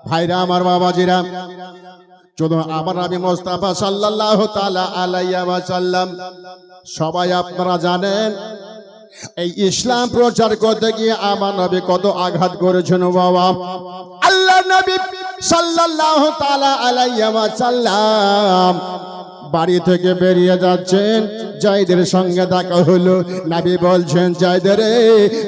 ভাইরা আমার, বাবাজিরা, শুধু আমার নবী মুস্তাফা সাল্লাল্লাহু তাআলা আলাইহি ওয়াসাল্লাম, সবাই আপনারা জানেন এই ইসলাম প্রচার করতে গিয়ে আমার নবী কত আঘাত করেছেন বাবা। আল্লাহর নবী সাল্লাল্লাহু তাআলা আলাইহি ওয়াসাল্লাম বাড়ি থেকে বেরিয়ে যাচ্ছেন, যায়েদের সঙ্গে দেখা হলো। নবী বলছেন, যায়েদ রে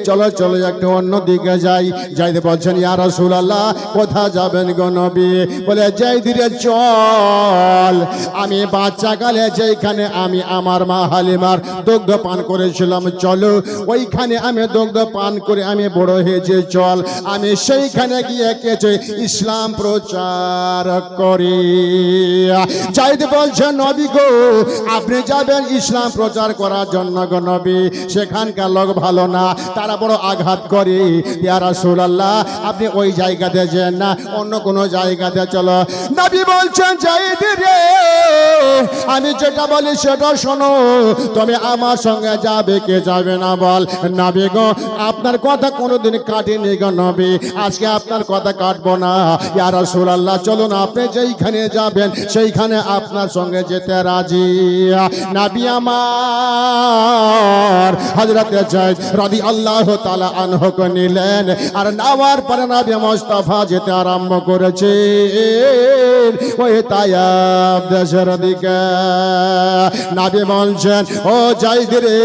চলো চলো একটু অন্য দিকে যাই। যায়েদ বলছেন, ইয়া রাসূলুল্লাহ কোথায় যাবেন গো নবী? বলে, যায়েদ রে চল, আমি বাচ্চাকালে যেখানে আমি আমার মা হালিমার দুগ্ধ পান করেছিলাম, চলো ওইখানে আমি দুগ্ধ পান করে আমি বড় হয়েছি, চল আমি সেইখানে গিয়ে কিছু ইসলাম প্রচার করি। যায়েদ বলছেন, নবী গো আপনি যাবেন ইসলাম প্রচার করার জন্য গো নবী, সেখানকার লোক ভালো না, তারা বড় আঘাত করে। ইয়া রাসূলুল্লাহ আপনি ওই জায়গাতে যান না, অন্য কোনো জায়গাতে চলো। নবী বলছেন, যায়েদ রে আমি যেটা বলি সেটা শোনো, তুমি আমার সঙ্গে যাবে কে যাবে না বল। নবী গো আপনার কথা কোনোদিন কাটিনি গো নবী, আজকে আপনার কথা কাটবো না। ইয়া রাসূলুল্লাহ চলুন, আপনি যেইখানে যাবেন সেইখানে আপনার সঙ্গে যেতে রাজি। নবী আমার হযরত যায়েদ রাদিয়াল্লাহু তাআলা আনহুকে নিলেন, আর নেওয়ার পরে নবী মুস্তাফা যেতে আরম্ভ করেছে ওই তায়েব দেশের দিকে। নবী বলছেন, ও যায়েদ রে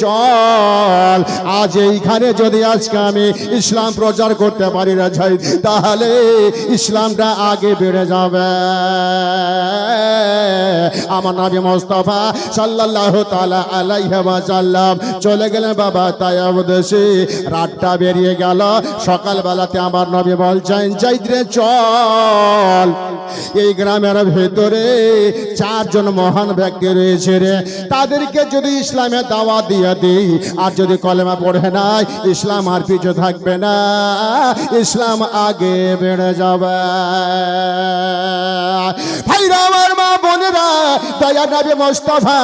চল, আজ এইখানে যদি আজকে আমি ইসলাম প্রচার করতে পারি রে যায়েদ, তাহলে ইসলামটা আগে বেড়ে যাবে। আমার নবী মুস্তাফা সাল্লাল্লাহু তাআলা আলাইহি ওয়াসাল্লাম চলে গেলেন বাবা তায়েব দেশে। রাতটা বেরিয়ে গেল, সকালবেলাতে আমার নবী বলছেন, যায়েদ রে চল, এই গ্রামের ভেতরে চারজন মহান ব্যক্তি রয়েছে রে, তাদেরকে যদি ইসলামে দাওয়াত দিয়ে দিই, আর যদি কলেমা পড়ে নাই ইসলাম আর পিছু থাকবে না, ইসলাম আগে বেড়ে যাবে। ভাইরা আমার, মা বোনেরা, দয়া নবী মুস্তাফা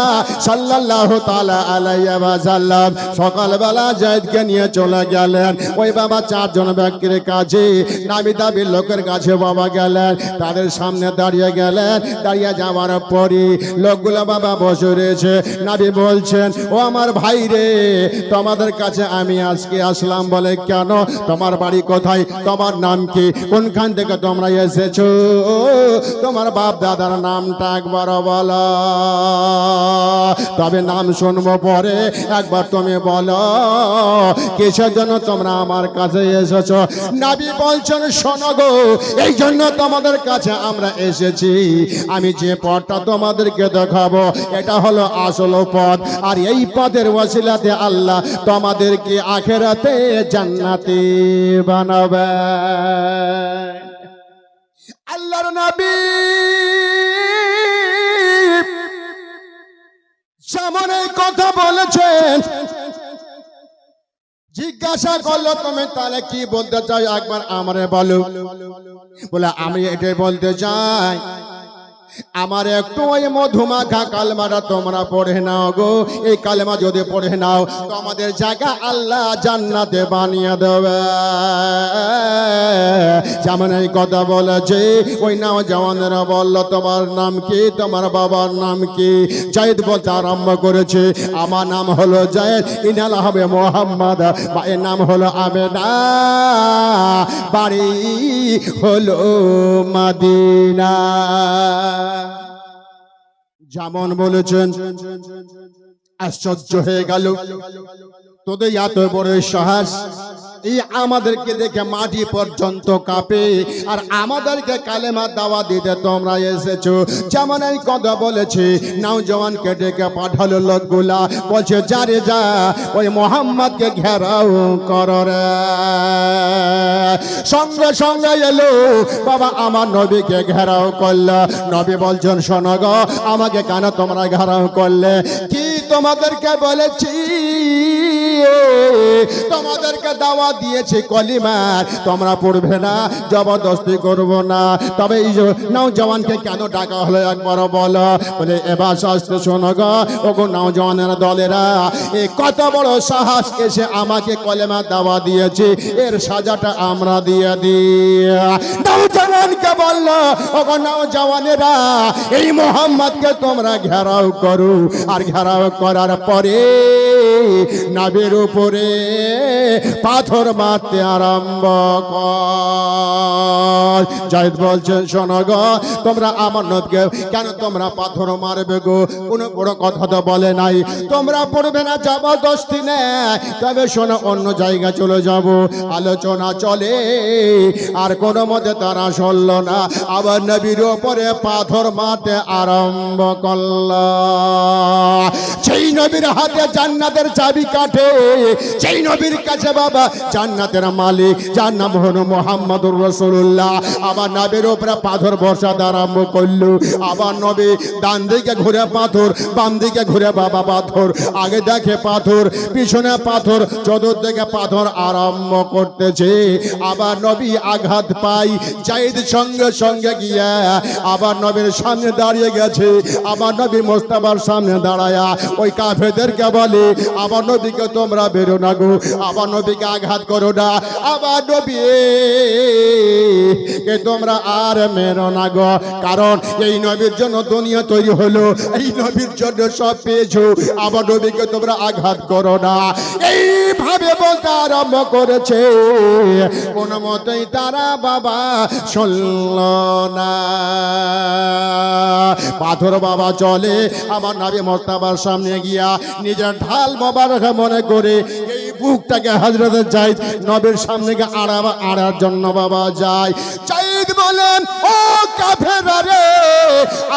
সাল্লাল্লাহু তাআলা আলাইহি ওয়াসাল্লাম সকালবেলা যায়েদকে নিয়ে চলে গেলেন ওই বাবা চারজন ব্যক্তির কাছে। নামি দাবি লোকের কাছে বাবা গেলেন, তাদের সামনে দাঁড়িয়ে গেলেন। দাঁড়িয়ে যাওয়ার পরে লোকগুলো বাবা বসে রয়েছে। নবী বলছেন, ও আমার ভাই রে, তোমাদের কাছে আমি আজকে আসলাম। বলে, কেন? তোমার বাড়ি কোথায়? তোমার নাম কি? কোনখান থেকে তোমরা এসেছো? তোমার বাপ দাদার নামটা একবার বলো, তবে নাম শুনবো পরে। একবার তুমি বলো কিসের জন্য তোমরা আমার কাছে এসেছো? নবী বলছেন, শোনো গো, এই জন্য তোমাদের কাছে আমরা এসেছি, আমি যে পথটা তোমাদেরকে দেখাবো এটা হলো আসল পথ, আর এই পথের ওসিলাতে আল্লাহ তোমাদেরকে আখিরাতে জান্নাতি বানাবে। আল্লাহর নবী যেমন এই কথা বলেছেন, জিজ্ঞাসা করলো, তুমি তাহলে কি বলতে চাই একবার আমারে বলো। বলে, আমি এটাই বলতে চাই, আমার একটু ওই মধুমাখা কালেমাটা তোমরা পড়ে নাও গো। এই কালেমা যদি পড়ে নাও, তোমাদের জায়গা আল্লাহ জান্নাতে বানিয়ে দেবে। যেমন এই কথা বলেছে, ওই নাও জওয়ানেরা বলল, তোমার নাম কি? তোমার বাবার নাম কি? যায়েদ বলতে আরম্ভ করেছে, আমার নাম হলো যায়েদ, ইনাল হবে মোহাম্মদ, বা এর নাম হলো আমেনা, বাড়ি হলো মদিনা। যেমন বলেছেন, আশ্চর্য হয়ে গেল, তোদের এত বড় সাহস, এই আমাদেরকে দেখে মাটি পর্যন্ত কাঁপে, আর আমাদেরকে কালেমা দাওয়া দিতে তোমরা এসেছো। যেমন এই কথা বলেছে, নওজওয়ানকে ডেকে পাঠালো লোকগুলা, বলছে, যারে যা ওই মোহাম্মদকে ঘেরাও করো রে। সঙ্গে সঙ্গে এলো বাবা আমার নবীকে ঘেরাও করলো। নবী বলছেন, শোনো গো, আমাকে কেন তোমরা ঘেরাও করলে? কি তোমাদেরকে বলেছি তোমাদেরকে দাওয়াত দিয়েছে কলিমার, তোমরা পড়বে না, জবরদস্তি করব না। তবে এই নওজওয়ানকে কেন ডাকা হলো একবার বলো। বলে এবার শাস্ত্র শোনো গো, ওগো নওজওয়ানের দলেরা, এ কত বড় সাহস এসে আমাকে কলেমা দাওয়াত দিয়েছে, এর সাজাটা আমরা দিয়ে দিই। নওজওয়ানকে বলল, ওগো নওজওয়ানেরা, এই মোহাম্মদকে তোমরা ঘেরাও করো, আর ঘেরাও করার পরে নবীর উপরে পাথর মারতে আরম্ভ কর। জায়েদ বলছেন, শোনো গো, তোমরা আমার নবীকে কেন তোমরা পাথর মারবে গো? কোনো বড় কথা তো বলে নাই, তোমরা পড়বে না, জবরদস্তি নেই। তবে শোনো, অন্য জায়গা চলে যাব। আলোচনা চলে, আর কোনো মতে তারা শুনল না। আবার নবীর উপরে পাথর মারতে আরম্ভ করল। সেই নবীর হাতে জান্নাতের চাবি কাঠে, সেই নবীর কাছে বাবা জান্নাতের মালিক, যার নাম হলো মুহাম্মদুর রাসূলুল্লাহ। আবার নবীর উপরে পাথর বর্ষাতে আরম্ভ করলো। আবার নবী ডান দিকে ঘুরে পাথর, বাম দিকে ঘুরে বাবা পাথর, আগে দেখে পাথর, পিছনে পাথর, চতুর্দিকে পাথর আরম্ভ করতেছে। আবার নবী আঘাত পাই, জায়েদ সঙ্গে সঙ্গে গিয়া আবার নবীর সামনে দাঁড়িয়ে গেছে। আবার নবী মোস্তফার সামনে দাঁড়ায়া ওই কাফেরদেরকে বলে, আবার নবীকে তোমরা বেরো না গো, আবার নবীকে আঘাত করো না, আবার নবী কে তোমরা আর মেরো না গো, কারণ এই নবীর জন্য দুনিয়া তৈরি হলো, এই নবীর জন্য সব পেয়েছো, আবার নবীকে তোমরা আঘাত করো না। এইভাবে বলতে আরম্ভ করেছে। কোন মতেই তারা বাবা শুনল না। পাথর বাবা চলে আমার নবী মোস্তফার সামনে গিয়া নিজের ঢাল মোবারক মনে করে এই বুকটাকে হযরত জায়েদ নবীর সামনে আড়ার জন্য বাবা যায়। জায়েদ বলেন, ও কাফেররা রে,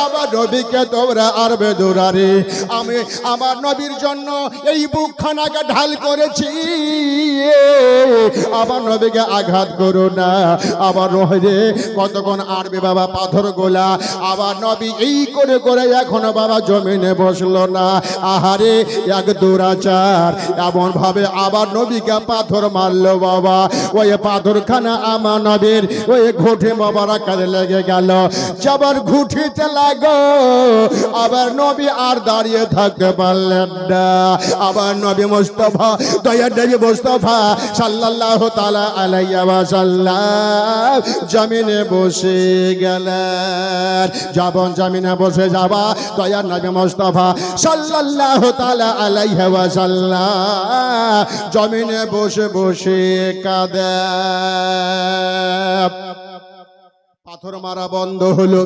আমার নবীকে তোমরা আরবে দৌড়ারে, আমি আমার নবীর জন্য এই বুকখানাকে ঢাল করেছি, আবার নবীকে আঘাত করো না। আবার রহে কতক্ষণ আরবে বাবা পাথর গোলা। আবার নবী এই করে করে এখনো বাবা জমিনে বসলো না। আহারে এক দুরাচার, এমন ভাবে আবার নবীকে পাথর মারলো বাবা। ওই পাথরখানা আমার নবীর ওই ঘুঁটে বাবার কাজে লেগে গেল। যাবার ঘুঁটিতে লাগো, আবার নবী আর দাঁড়িয়ে থাকতে পারলেন না। আবার নবী মুস্তাফা, দয়ার নবী মুস্তাফা সাল্লাল্লাহু তাআলা আলাইহি ওয়াসাল্লাম জমিনে বসে গেলেন। যখন জমিনে বসে যাবা, দয়ার নবী মুস্তাফা সাল্লাল্লাহু তাআলা আলাইহি ওয়াসাল্লাম জমিনে বসে বসে কাঁদে। পাথর মারা বন্ধ হলো।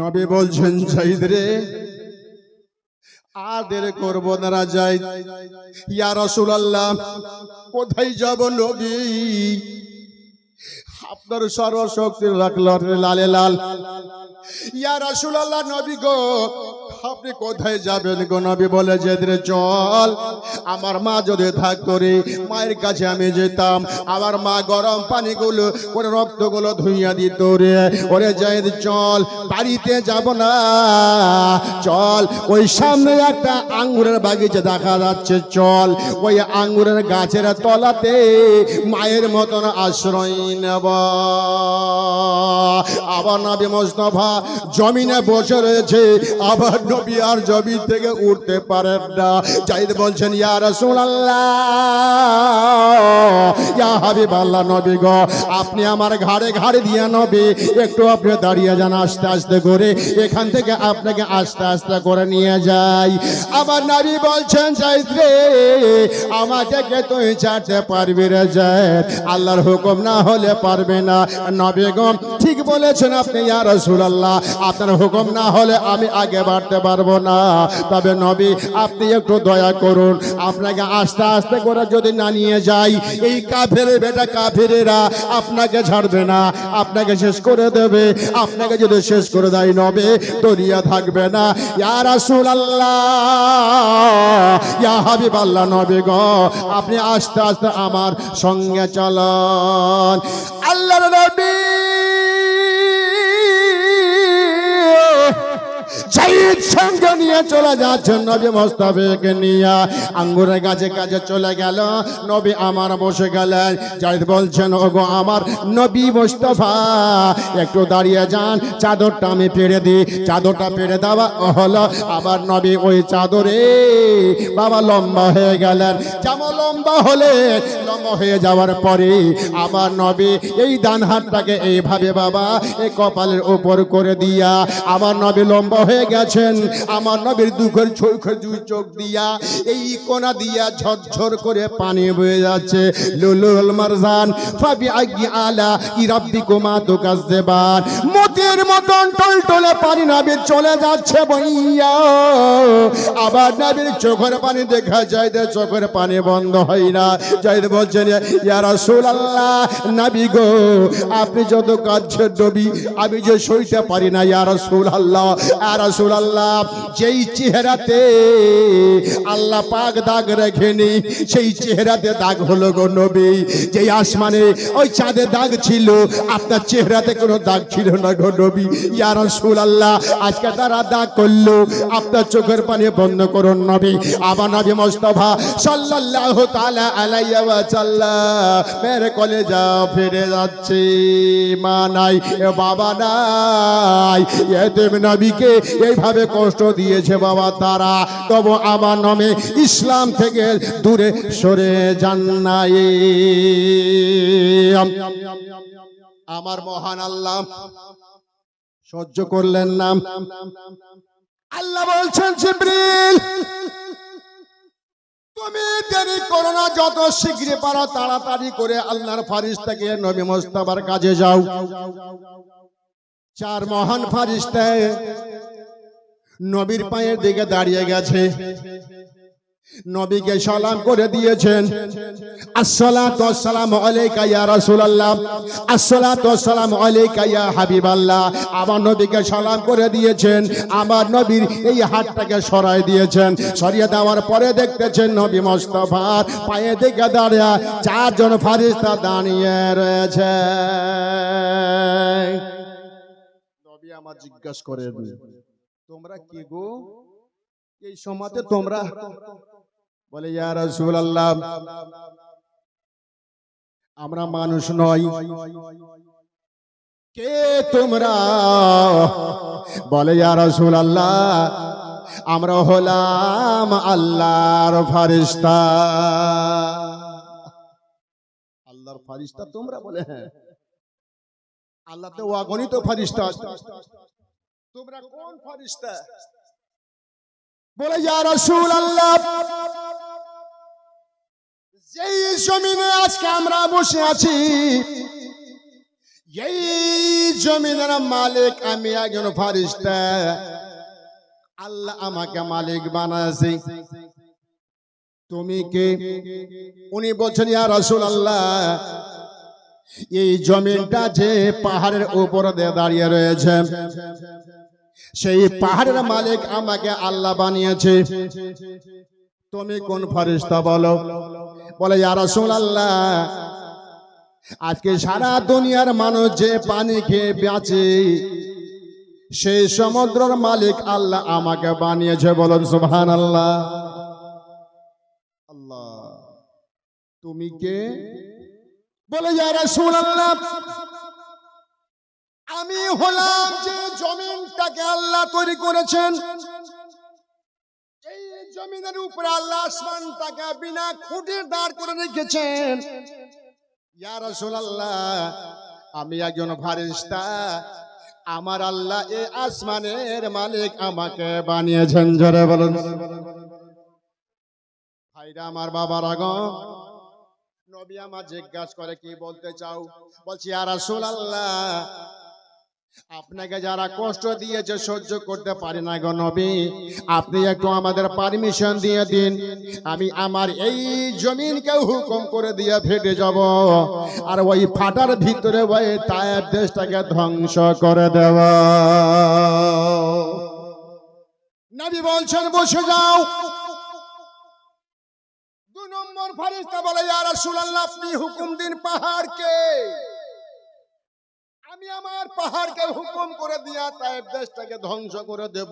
নবী বলছেন, জায়েদ রে, আর দেরি করব না। জায়েদ, ইয়া রাসূলুল্লাহ, কোথায় যাব নবী? আপনার সর্বশক্তির লালে লাল। ইয়া রাসূলুল্লাহ, নবী গো, আপনি কোথায় যাবেন গো? নবী বলে, জায়েদ রে চল, আমার মা যদি থাকতো রে, মায়ের কাছে আমি যেতাম, আমার মা গরম পানিগুলো করে রক্তগুলো ধুইয়া দিত রে। ওরে জায়েদ চল, বাড়িতে যাব না, চল, ওই সামনে একটা আঙ্গুরের বাগিচা দেখা যাচ্ছে, চল, ওই আঙ্গুরের গাছের তলাতে মায়ের মতন আশ্রয় নেব। আবার নবী মুস্তাফা জমিনে বসে রয়েছে। আবার নবী আর জমিন থেকে উঠতে পারেন না। জায়েদ বলছেন, ইয়া রাসূলুল্লাহ, ইয়া হাবিবাল্লাহ, নবী গো, আপনি আমার ঘাড়ে ঘাড়ে দিয়ে নবী একটু আপনি দাঁড়িয়ে যান, আস্তে আস্তে করে এখান থেকে আপনাকে আস্তে আস্তে করে নিয়ে যাই। আবার নবী বলছেন, জায়েদ রে, আমাকে কে তুই ছাড়তে পারবি রে জায়েদ? আল্লাহর হুকুম না হলে পারবে না। নবী গো, ঠিক বলেছেন আপনি ইয়া রাসূলুল্লাহ, আপনার হুকুম না হলে আমি আগে বাড়তে পারবো না। তবে নবী, আপনি একটু দয়া করুন, আপনাকে আস্তে আস্তে করে যদি না নিয়ে যাই, এই কাফের বেটা কাফেরেরা আপনাকে ছাড়বে না, আপনাকে শেষ করে দেবে। আপনাকে যদি শেষ করে দেয় নবী, দুনিয়া থাকবে না। ইয়া রাসূলুল্লাহ, ইয়া হাবিবাল্লাহ, নবী গো, আপনি আস্তে আস্তে আমার সঙ্গে চলুন। আল্লাহর নবী জায়েদ সঙ্গে নিয়ে দিয়ে চলে যাচ্ছেন নবী মুস্তাফাকে নিয়ে আঙ্গুরের গাছে কাছে চলে গেল নবী আমার বসে গেলেন জায়েদ বলছেন ওগো আমার নবী মুস্তাফা একটু দাঁড়িয়ে যান চাদরটা আমি পেড়ে দিই চাদরটা পেড়ে দেওয়া হলো আবার নবী ওই চাদরে বাবা লম্বা হয়ে গেলেন যেমন লম্বা হলে লম্বা হয়ে যাওয়ার পরে আবার নবী এই ডান হাতটাকে এইভাবে বাবা এই কপালের উপর করে দিয়া আমার নবী লম্বা হয়ে গেছেন আমার নবীর দুঃখের দুই চোখ দিয়া এই কোনা দিয়া ঝরঝর করে পানি বয়ে যাচ্ছে লুলুল মারজান ফাবি আইয়ি আলা রাব্বিকুমা তুকাজ্জিবান মতির মতন টলটলে পানি নবীর চলে যাচ্ছে বইয়া আবার নবীর চোখের পানি দেখা যায় যে চোখের পানি বন্ধ হয় না জায়েদ বলছেন ইয়া রাসূলুল্লাহ নবী গো আপনি যত কাঁদছেন নবী আমি যে সইতে পারি না ইয়া রাসূলুল্লাহ ইয়া রাসূলুল্লাহ যেই চেহারাতে আল্লাহ পাক দাগ রেখেনি সেই চেহারাতে দাগ হলো গো নবী যেই আসমানে ওই চাঁদে দাগ ছিল আপনার চেহারাতে কোনো দাগ ছিল না গো নবী ইয়া রাসূলুল্লাহ আজকে তারা দাগ করলো আপনার চোখের পানি বন্ধ করুন নবী আবার নবী মুস্তাফা সাল্লাল্লাহু তাআলা আলাইহি ওয়া সাল্লাম মেরে কলেজা ফিরে যাচ্ছে মা নাই বাবা নাই এতিম নবীকে এইভাবে কষ্ট দিয়েছে বাবা তারা তবু আমার নামে ইসলাম থেকে দূরে সরে যান নাই আমার মহান আল্লাহ সহ্য করলেন না আল্লাহ বলছেন জিবরিল তুমি দেরি করো না যত শীঘ্র পারো তাড়াতাড়ি করে আল্লাহর ফেরেশতাকে নবী মুস্তাফার কাছে যাও চার মহান ফেরেশতা নবীর পায়ের দিকে দাঁড়িয়ে গেছে নবীকে সালাম করে দিয়েছেন আসসালাতু ওয়াসসালামু আলাইকা ইয়া রাসূলুল্লাহ আসসালাতু ওয়াসসালামু আলাইকা ইয়া হাবিবাল্লাহ আমার নবীকে সালাম করে দিয়েছেন আমার নবীর এই হাতটাকে সরায় দিয়েছেন সরিয়ে দেওয়ার পরে দেখতেছেন নবী মুস্তাফার পায়ে দিকে দাঁড়িয়ে চারজন ফেরেশতা দাঁড়িয়ে রয়েছে নবী আমার জিজ্ঞাসা করেন তোমরা কি গো এই সময়তে তোমরা বলে ইয়া রাসূলুল্লাহ আমরা মানুষ নই কে তোমরা বলে ইয়া রাসূলুল্লাহ আমরা হলাম আল্লাহর ফেরেশতা আল্লাহর ফেরেশতা তোমরা বলে হ্যাঁ আল্লাহ তো অগণিত ফেরেশতা তোমরা কোন ফেরেশতা বলে ইয়া রাসূলুল্লাহ যেই জমিনে আজকে আমরা বসে আছি এই জমিনের মালিক আমি একজন ফেরেশতা আল্লাহ আমাকে মালিক বানাইছে তুমি কে উনি বলছেন ইয়া রাসূলুল্লাহ এই জমিনটা যে পাহাড়ের উপর দিয়ে দাঁড়িয়ে রয়েছে সেই পাহাড়ের মালিক আমাকে আল্লাহ বানিয়েছে তুমি কোন ফেরেশতা বলো বলে ইয়া রাসূলুল্লাহ আজকে সারা দুনিয়ার মানুষ যে পানি খেয়ে বাঁচে সেই সমুদ্রের মালিক আল্লাহ আমাকে বানিয়েছে বলুন সুবহানাল্লাহ আল্লাহ তুমি কে বলে ইয়া রাসূলুল্লাহ আমি হলাম যে জমিনটাকে আল্লাহ তৈরি করেছেন এই জমিনের উপরে আল্লাহ আসমানটাকে বিনা খুঁটে দাঁড় করে রেখেছেন ইয়া রাসূলুল্লাহ আমি একজন ফেরেশতা আমার আল্লাহ এই আসমানের মালিক আমাকে বানিয়েছেন জোরে বলুন ভাইরা আমার বাবার আগো নবী আমার জিজ্ঞাসা করে কি বলতে চাও বলছি ইয়া রাসূলুল্লাহ আপনাকে যারা কষ্ট দিয়েছে সহ্য করতে পারি না গো নবী আপনি একটু আমাদের পারমিশন দিয়ে দিন আমি আমার এই জমিনকে হুকুম করে দিয়ে ফেটে যাব আর ওই ফাটার ভিতরে ওই তায়েব দেশটাকে ধ্বংস করে দেব নবী বলছেন বসে যাও দুই নম্বর ফেরেশতা বলে ইয়া রাসূলুল্লাহ আপনি হুকুম দিন পাহাড়কে আমি আমার পাহাড়কে হুকুম করে দিয়া তায়েব দেশটাকে ধ্বংস করে দেব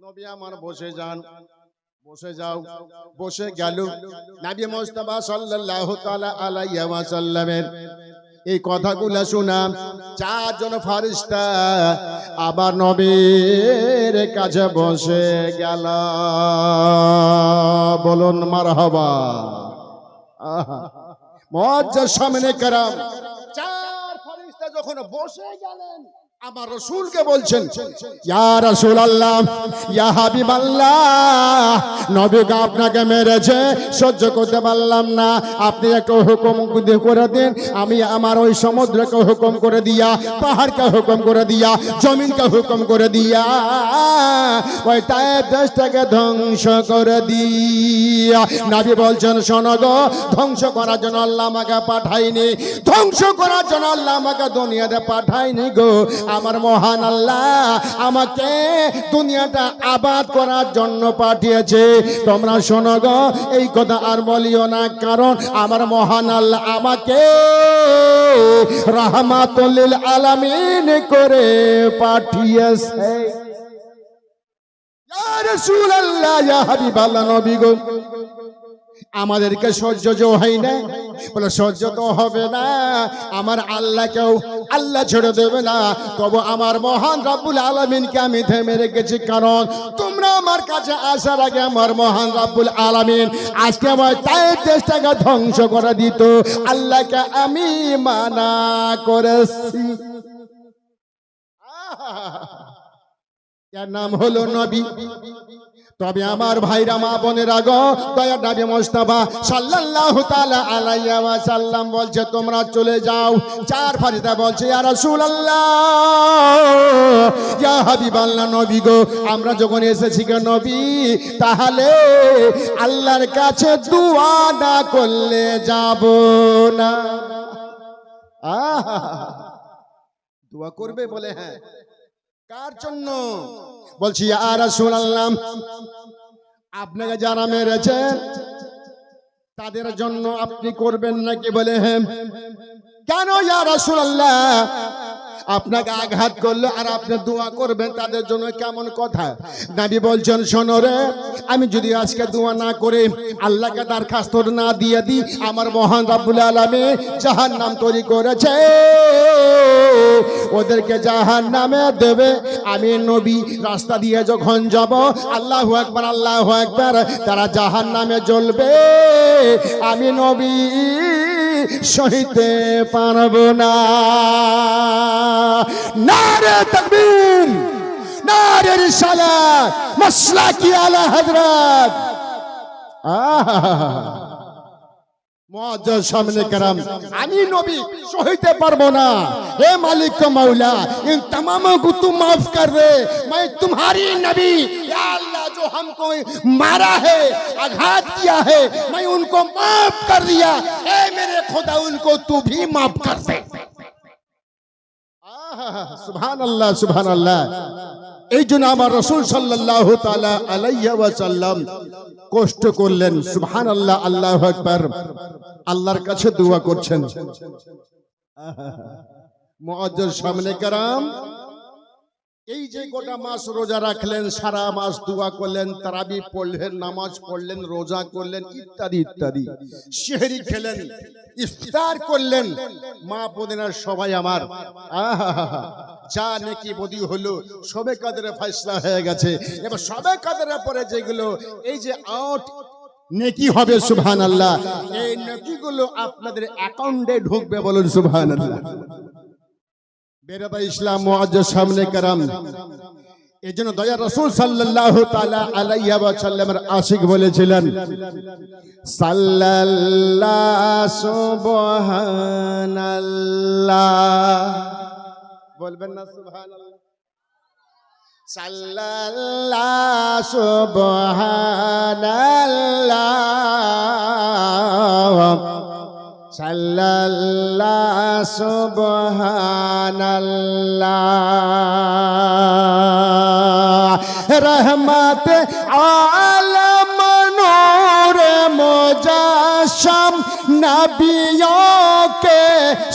নবী আমার বসে যান, বসে যাও। বসে গেল। নবী মুস্তাফা সাল্লাল্লাহু তাআলা আলাইহি ওয়াসাল্লামের এই কথাগুলো শোনা চারজন ফেরেশতা আবার নবীর কাছে বসে গেল। বলুন মারহাবা। মুআজ্জাজ সামনে کرام চার ফেরেশতা যখন বসে গেলেন আমার রাসূলকে বলছেন, ইয়া রাসূলুল্লাহ, ইয়া হাবিবাল্লাহ, নবী আপনাকে মেরেছে, সহ্য করতে পারলাম না, আপনি একটু হুকুম করে দিন। আমি আমার ওই সমুদ্রকে হুকুম করে দিয়া, পাহাড়কে হুকুম করে দিয়া, জমিনকে হুকুম করে দিয়া ওই তায়েব দেশটাকে ধ্বংস করে দিয়া। নবী বলছেন, শোনো গো, ধ্বংস করার জন্য আল্লাহ আমাকে পাঠায়নি, ধ্বংস করার জন্য আল্লাহ আমাকে দুনিয়াতে পাঠায়নি গো। আমার মহান আল্লাহ আমাকে দুনিয়াটা আবাদ করার জন্য পাঠিয়েছে। তোমরা শোনো গো, এই কথা আর বলিও না, কারণ আমার মহান আল্লাহ আমাকে রাহমাতুল লিল আলামিন করে পাঠিয়েছে। ইয়া রাসূলুল্লাহ, ইয়া হাবিবাল্লাহ, নবী গো আমাদেরকে সহ্য যে হয় না, বলে সহ্য তো হবে না, আমার আল্লাহকেও আল্লাহ ছেড়ে দেবে না। তবে আমার মহান রব্বুল আলামিনকে আমি থেমে রেখেছি, কারণ তোমরা আমার কাছে আসার আগে আমার মহান রব্বুল আলামিন আজকে আমার তায়েব দেশটাকে ধ্বংস করে দিত, আল্লাহকে আমি মানা করেছি। এর নাম হলো নবী। তবে আমার ভাইরা, মা বোনেরা গো, দয়ার নবী মুস্তাফা সাল্লাল্লাহু তাআলা আলাইহি ওয়াসাল্লাম বলছে, তোমরা চলে যাও। চার ফেরেশতা বলছে, ইয়া রাসূলুল্লাহ, ইয়া হাবিবাল্লাহ, নবী গো আমরা যখন এসেছি গো নবী, তাহলে আল্লাহর কাছে দোয়া না করলে যাব না। দোয়া করবে? বলে হ্যাঁ। কার জন্য? বলছি, ইয়া রাসূলুল্লাহ, আপনাকে যারা মেরেছেন তাদের জন্য আপনি করবেন নাকি? বলে হ্যাঁ। কেন ইয়া রাসূলুল্লাহ, আপনাকে আঘাত করলে আর আপনি দোয়া করবেন তাদের জন্য, কেমন কথা? নবী বলছেন, শোনো রে, আমি যদি আজকে দোয়া না করে আল্লাহকে দরখাস্ত না দিয়ে দিই, আমার মহান রব্বুল আলামিন জাহান্নাম তৈরি করেছে, ওদেরকে জাহান্নামে দেবে। আমি নবী রাস্তা দিয়ে যখন যাব, আল্লাহু আকবার, আল্লাহু আকবার, তারা জাহান্নামে জ্বলবে, আমি নবী সহিতে পারবো না। নারে তাকবীর, নারে রিসালাত, মাসলাকি আলা হযরত। মুআজ্জাজ সামনে کرام, আমি নবী সহিতে পারবো না। হে মালিক কা মৌলা, इन तमामों को तू माफ कर दे, मैं तुम्हारी नबी, या अल्लाह जो हमको मारा है, आघात किया है, मैं उनको माफ कर दिया, ए मेरे खुदा उनको तू भी माफ कर दे। সুবহানাল্লাহ, সুবহানাল্লাহ। এই জন্য আমার রাসূল সাল্লাল্লাহু তাআলা আলাইহি ওয়াসাল্লাম কষ্ট করলেন। সুবহানাল্লাহ, আল্লাহু আকবার, আল্লাহর কাছে দোয়া করছেন। মুআজ্জাজ সামনে کرام, এই যে গোটা মাস রোজা রাখলেন, সারা মাস দোয়া করলেন, তারাবি পড়লেন, নামাজ পড়লেন, রোজা করলেন, ইত্যাদি ইত্যাদি, সেহরি খেলেন, ইফতার করলেন। মা বোনেরা সবাই আমার, যা নেকি বদি হলো, সবে কাদরে ফয়সালা হয়ে গেছে। এবার সবে কাদরের পরে যেগুলো এই যে আউট নেকি হবে, সুবহানাল্লাহ, এই নেকিগুলো আপনাদের অ্যাকাউন্টে ঢুকবে। বলুন সুবহানাল্লাহ। বেরাদা ইসলাম, মুআজ্জাজ সামনে کرام, এজন্য দয়ার রাসূল সাল্লাল্লাহু তাআলা আলাইহি ওয়াসাল্লামের আশিক বলেছিলেন, সাল্লাল্লাহু সুবহানাল্লাহ। বলবেন না সুবহানাল্লাহ? সাল্লাল্লাহু সুবহানাল্লাহ, সাল্লাল্লাহু সুবহানাল্লাহ। रहमत आलम नूर मुजस्सम नबियों के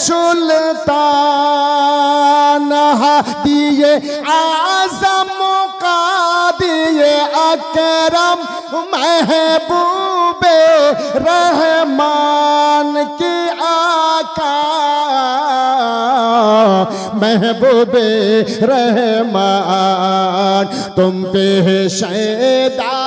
सुल्तान दिए आज़म का दिए আকরাম महबूबे रहमान की आका महबूबे रहमान तुम पे है शैदा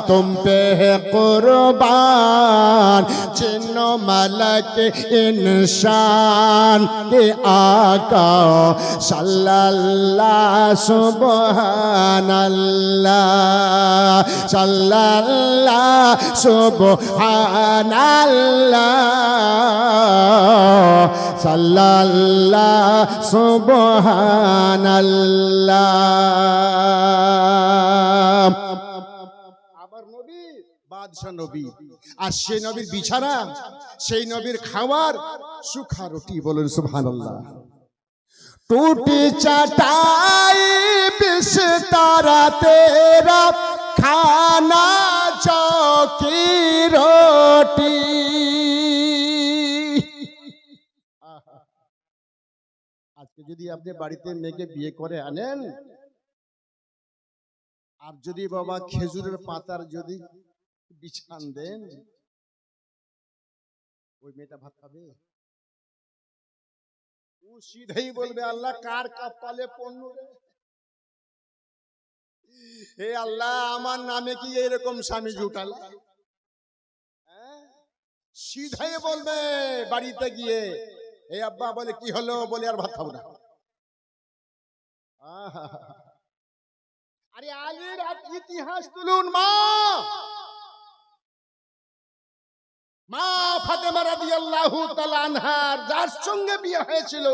तुम पे है कुर्बान जिन्नो मलक इंसान के आका सल्लल्लाहु सुबहानल्लाह सल्लल्लाहु सुबहानल्लाह सल्लल्लाहु सुबहानल्लाह আবার নবী বাদশা নবী আর সেই নবীর বিছানা সেই নবীর খাবার সুখা রুটি বলেন সুবহানাল্লাহ टूटी चटाई बिस्तारा तेरा खाना चौकी रोटी আজকে যদি আপনি বাড়িতে মেয়েকে বিয়ে করে আনেন আর যদি বাবা খেজুরের পাতার যদি বিছান দেন ওই মেয়েটা ভাত খাবে ও সিধেই বলবে আল্লাহ কার কপালে পণ্য রে হে আল্লাহ আমার নামে কি এরকম স্বামী জুটালা সিধেই বলবে বাড়িতে গিয়ে এই আব্বা বলে কি হলো বলে আর ভাত খাবো না আরে আলীর ইতিহাস তুলুন মা ফাতেমা রাদিয়াল্লাহু তাআলা আনহার যার সঙ্গে বিয়ে হয়েছিল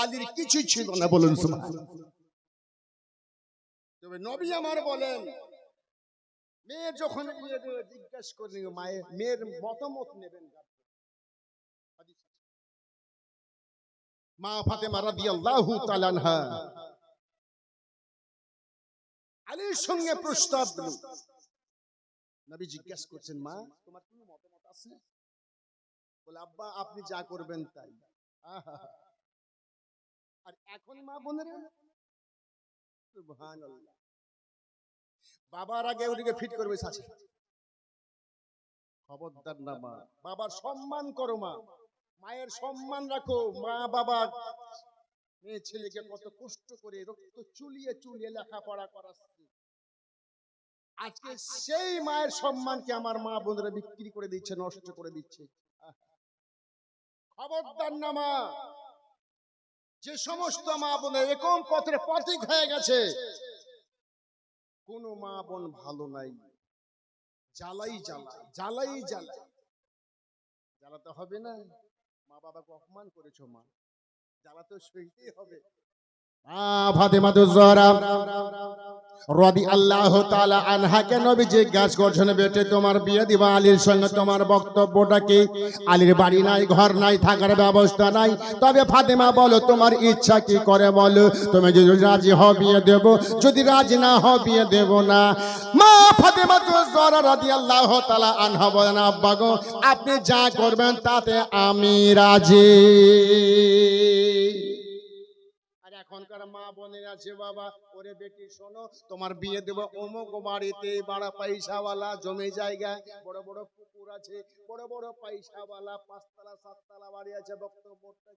আলীর কিছু ছিল না বলুন সুবহানাল্লাহ তবে নবী আমার বলেন মেয়ে যখন বিয়ে দিয়ে জিজ্ঞাসা করেন মেয়ের মতামত নেবেন মা ফাতেমা রাদিয়াল্লাহু তাআলা আনহা আলীর সঙ্গে প্রস্তাব দিল নবী জিজ্ঞাসা করছেন মা তোমার কোনো মতামত আছে বলে আব্বা আপনি যা করবেন তাই আর এখন মা বোনেরা সুবহানাল্লাহ বাবার আগে ওদিকে ফিট করবে আছে খবরদার না মা বাবার সম্মান করো মা মায়ের সম্মান রাখো মা বাবা মেয়ে ছেলেকে কত কষ্ট করে রক্ত চুলিয়ে চুলিয়ে লেখাপড়া করাচ্ছে আজকে সেই মায়ের সম্মানকে আমার মা বোনেরা বিক্রি করে দিচ্ছে নষ্ট করে দিচ্ছে খবরদার না মা যে সমস্ত মা বোনের এরকম পথের পথিক হয়ে গেছে কোন মা বোন ভালো নাই জ্বালাই জ্বালাই জ্বালাই জ্বালাই জ্বালাতে হবে না মা বাবাকে অপমান করেছো মা জ্বালাতে সইতেই হবে ফাতেমাতুজ জোহরা রাদিয়াল্লাহু তাআলা আনহাকে নবী জিজ্ঞাসা করছেন বেটে তোমার বিয়ে দিবা আলীর সঙ্গে তোমার বক্তব্যটা কি আলীর বাড়ি নাই ঘর নাই থাকার ব্যবস্থা নাই তবে ফাতেমা বলো তোমার ইচ্ছা কি করে বলো তুমি যদি রাজি হও বিয়ে দেব যদি রাজি না হও বিয়ে দেব না মা ফাতেমাতুজ জোহরা রাদিয়াল্লাহু তাআলা আনহা বলেন আব্বা গো আপনি যা করবেন তাতে আমি রাজি এখনকার মা বোনের আছে বাবা ওরে বেটি শোনো তোমার বিয়ে দেব অমুক বাড়িতে বড় পয়সাওয়ালা জমি জায়গা বড় বড় পুকুর আছে বড় বড় পয়সাওয়ালা 5 তলা 7 তলা বাড়ি আছে বক্তব্যটা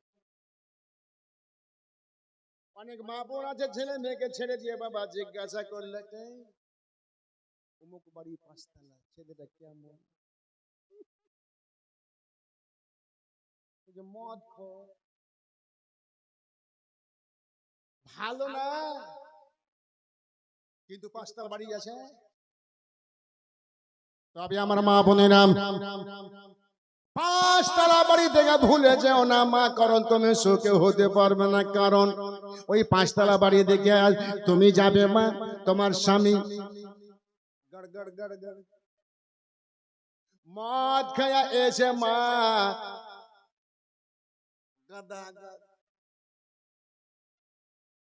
অনেক মা বোন আছে ছেলে মেয়েকে ছেড়ে দিয়ে বাবা জিজ্ঞাসা করলে অমুক বাড়ি 5 তলা ছেলেটা কেমন যে মদ খোর ভালো না কিন্তু 5 তলা বাড়ি আছে তবে আমার মা বোনেরা 5 তলা বাড়ি থেকে ভুলে যেও না মা কারণ তুমি সুখে হতে পারবে না কারণ ওই 5 তলা বাড়ি দেখে তুমি যাবে মা তোমার স্বামী গড় গড় গড় গড় মদ খায়া এসে মা গাদা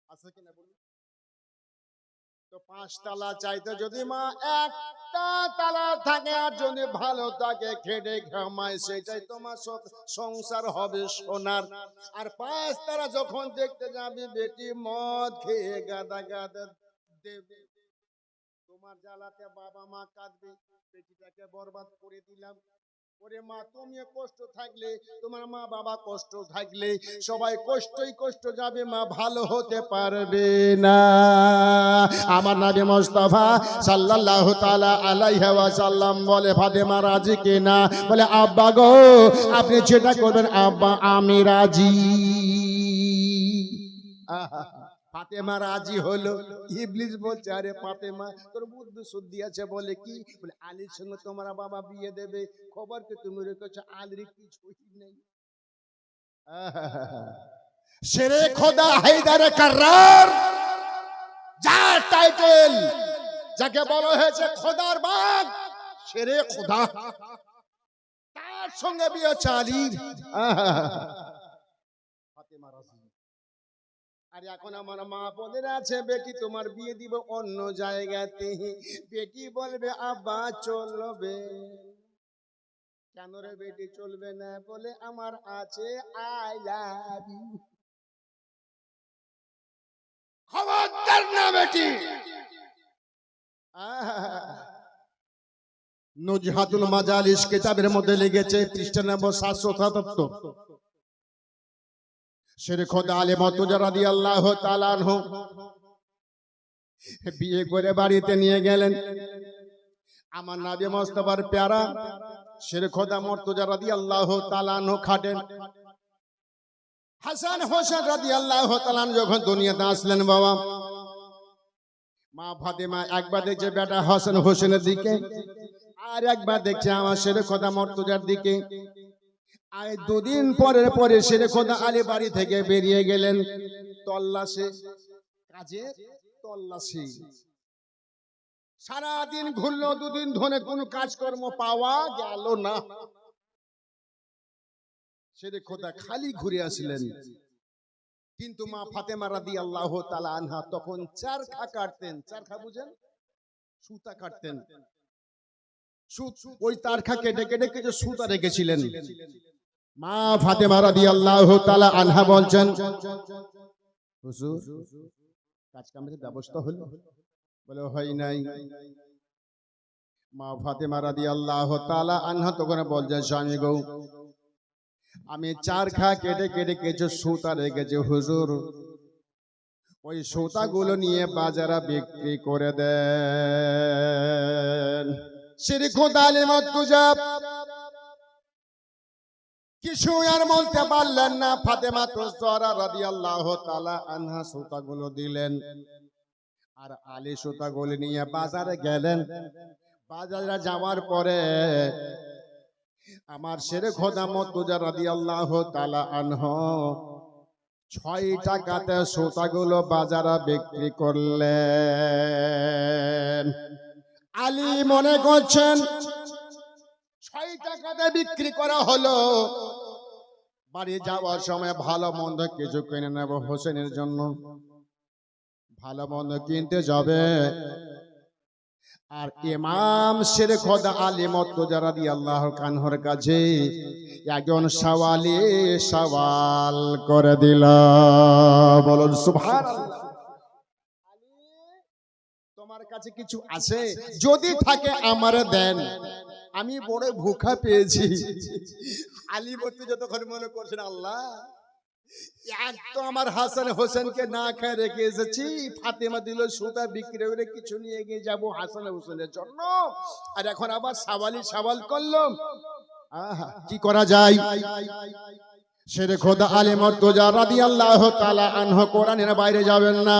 আছে কিনা বলুন তো 5 তলা চাইতে যদি মা একটা তলা থাকে আর যদি ভালো থাকে খেটে ঘামায় সেটাই তোমার সংসার হবে সোনার আর 5 তলা যখন দেখতে যাবি বেটি মদ খেয়ে গাদা গাদা দেবে তোমার জ্বালাতে বাবা মা কাঁদবে, বেটিটাকে বরবাদ করে দিলাম। ওরে মা, তুমি কষ্ট থাকলে, তোমার মা বাবা কষ্ট থাকলে, সবাই কষ্টই কষ্ট যাবে, মা ভালো হতে পারবে না। আমার নবী মুস্তাফা সাল্লাল্লাহু তাআলা আলাইহি ওয়াসাল্লাম বলে, ফাতেমা রাজি কিনা? বলে, আব্বা গো, আপনি যেটা করবেন আব্বা আমি রাজি। ফাতেমা রাজি হলো। ইবলিস বলছে, আরে ফাতেমা, তোর বুদ্ধি শুদ্ধি আছে বলে কি? বলে, আলীর সঙ্গে তোমার বাবা বিয়ে দেবে, খবর কি তুমি রেখেছো? আলীর কিছুই নেই। শেরে খোদা হায়দার কার্রার, যার টাইটেল, যাকে বলা হয়েছে খোদার বাগ, শেরে খোদা, তার সঙ্গে বিয়ে চালির। ফাতেমা রাজি। আর এখন আমার মা বোনের আছে, বেটি তোমার বিয়ে দিব অন্য জায়গাতে। বেটি বলবে, আব্বা চলবে। কেন রে বেটি চলবে না? বলে, আমার আছে আই লাভ ইউ। খবরদার না বেটি। নুজহাতুল মাজালিস কিতাবের মধ্যে লিখেছে, পৃষ্ঠা নম্বর 777। শেরে খোদা আলী মর্তুজা রাদিয়াল্লাহু তাআলা আনহু বিয়ে করে বাড়িতে নিয়ে গেলেন। আমার নবী মুস্তাফার প্যারা শেরে খোদা মর্তুজা রাদিয়াল্লাহু তাআলা আনহু খাটেন। হাসান হোসেন রাদিয়াল্লাহু তাআলা যখন দুনিয়াতে আসলেন, বাবা মা ফাতেমা একবার দেখছে বেটা হাসান হোসেনের দিকে, আর একবার দেখছে আমার শেরে খোদা মর্তুজার দিকে। আর দুদিন পরের পরে শেরে খোদা আলী বাড়ি থেকে বেরিয়ে গেলেন তল্লাশি, কাজে তল্লাশি। সারাদিন ঘুরলো, দুদিন ধরে কোনো কাজকর্ম পাওয়া গেল না। শেরে খোদা খালি ঘুরে আসলেন। কিন্তু মা ফাতেমা রাদিয়াল্লাহু তাআলা আনহা তখন চারখা কাটতেন। চারখা বুঝেন? সুতা কাটতেন। ওই চারখা কেটে কেটে কেটে সুতা রেখেছিলেন। মা ফাতেমা রাদিয়াল্লাহু তাআলা আনহা বলছেন, হুজুর কাজ কামের ব্যবস্থা হলো? বলে, হয় নাই। মা ফাতেমা রাদিয়াল্লাহু তাআলা আনহা তখন বলছেন, স্বামী গো, আমি চারখা কেটে কেটে কিছু সুতা রেখেছি হুজুর, ওই সুতাগুলো নিয়ে বাজারে বিক্রি করে দেন। শেরে খোদা আলী মর্তুজা কিছু আর বলতে পারলেন না। ফাতেমা তুজরা রাদিয়াল্লাহু তাআলা আনহা সুতাগুলো দিলেন, আর আলী সুতাগুলো নিয়ে বাজারে গেলেন। বাজারে যাওয়ার পরে আমার শেরে খোদা মর্তুজা রাদিয়াল্লাহু তাআলা আনহু 6 টাকাতে সুতাগুলো বাজারে বিক্রি করলেন। আলী মনে করছেন 6 টাকাতে বিক্রি করা হলো, বাড়ি যাওয়ার সময় ভালো মন্দ কিছু কিনে নেব হোসেনের জন্য। ভালো মন্দ কিনতে যাবে, আর ইমাম শেরে খোদা আলী মর্তুজা রাদিয়াল্লাহু আনহুর কাছে একজন সওয়ালি সওয়াল করে দিল। বলুন সুবহানাল্লাহ। আলী, তোমার কাছে কিছু আছে? যদি থাকে আমারে দেন, আমি বড় ভুখা পেয়েছি। আলী মর্তুজা যতক্ষণ মনে করছেন, আল্লাহ এক তো আমার হাসান হোসেনকে না খেয়ে রেখে এসেছি, ফাতেমা দিল সুতা বিক্রি করে কিছু নিয়ে গিয়ে যাব হাসান হোসেনের জন্য, আর এখন আবার সওয়ালি সওয়াল করলাম, কি করা যায়? শেরে খোদা আলী মর্তুজা রাদিয়াল্লাহু তাআলা আনহু কোরআনের বাইরে যাবেন না।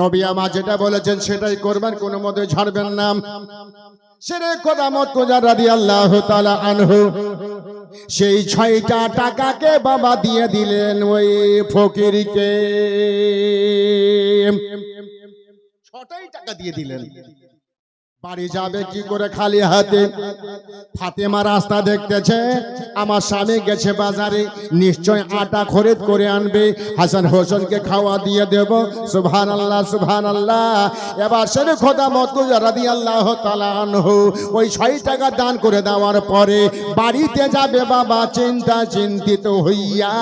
নবী আমার যেটা বলেছেন সেটাই করবেন, কোনো মতে ছাড়বেন না। শেরে খোদা মর্তুজা রাদিয়াল্লাহু তাআলা আনহু সেই 6টা টাকাকে বাবা দিয়ে দিলেন ওই ফকিরকে। 6টাই টাকা দিয়ে দিলেন। বাড়ি যাবে কি করে খালি হাতে? ফাতেমা রাস্তা দেখতেছে, আমার স্বামী গেছে বাজারে, নিশ্চয় আটা খরিদ করে আনবে, হাসান হোসেনকে খাওয়া দিয়ে দেব। সুবহানাল্লাহ সুবহানাল্লাহ। এবার শেরে খোদা মর্তুজা রাদিয়াল্লাহু তাআলা আনহু ওই 6 টাকা দান করে দেওয়ার পরে বাড়িতে যাবে বাবা চিন্তিত হইয়া।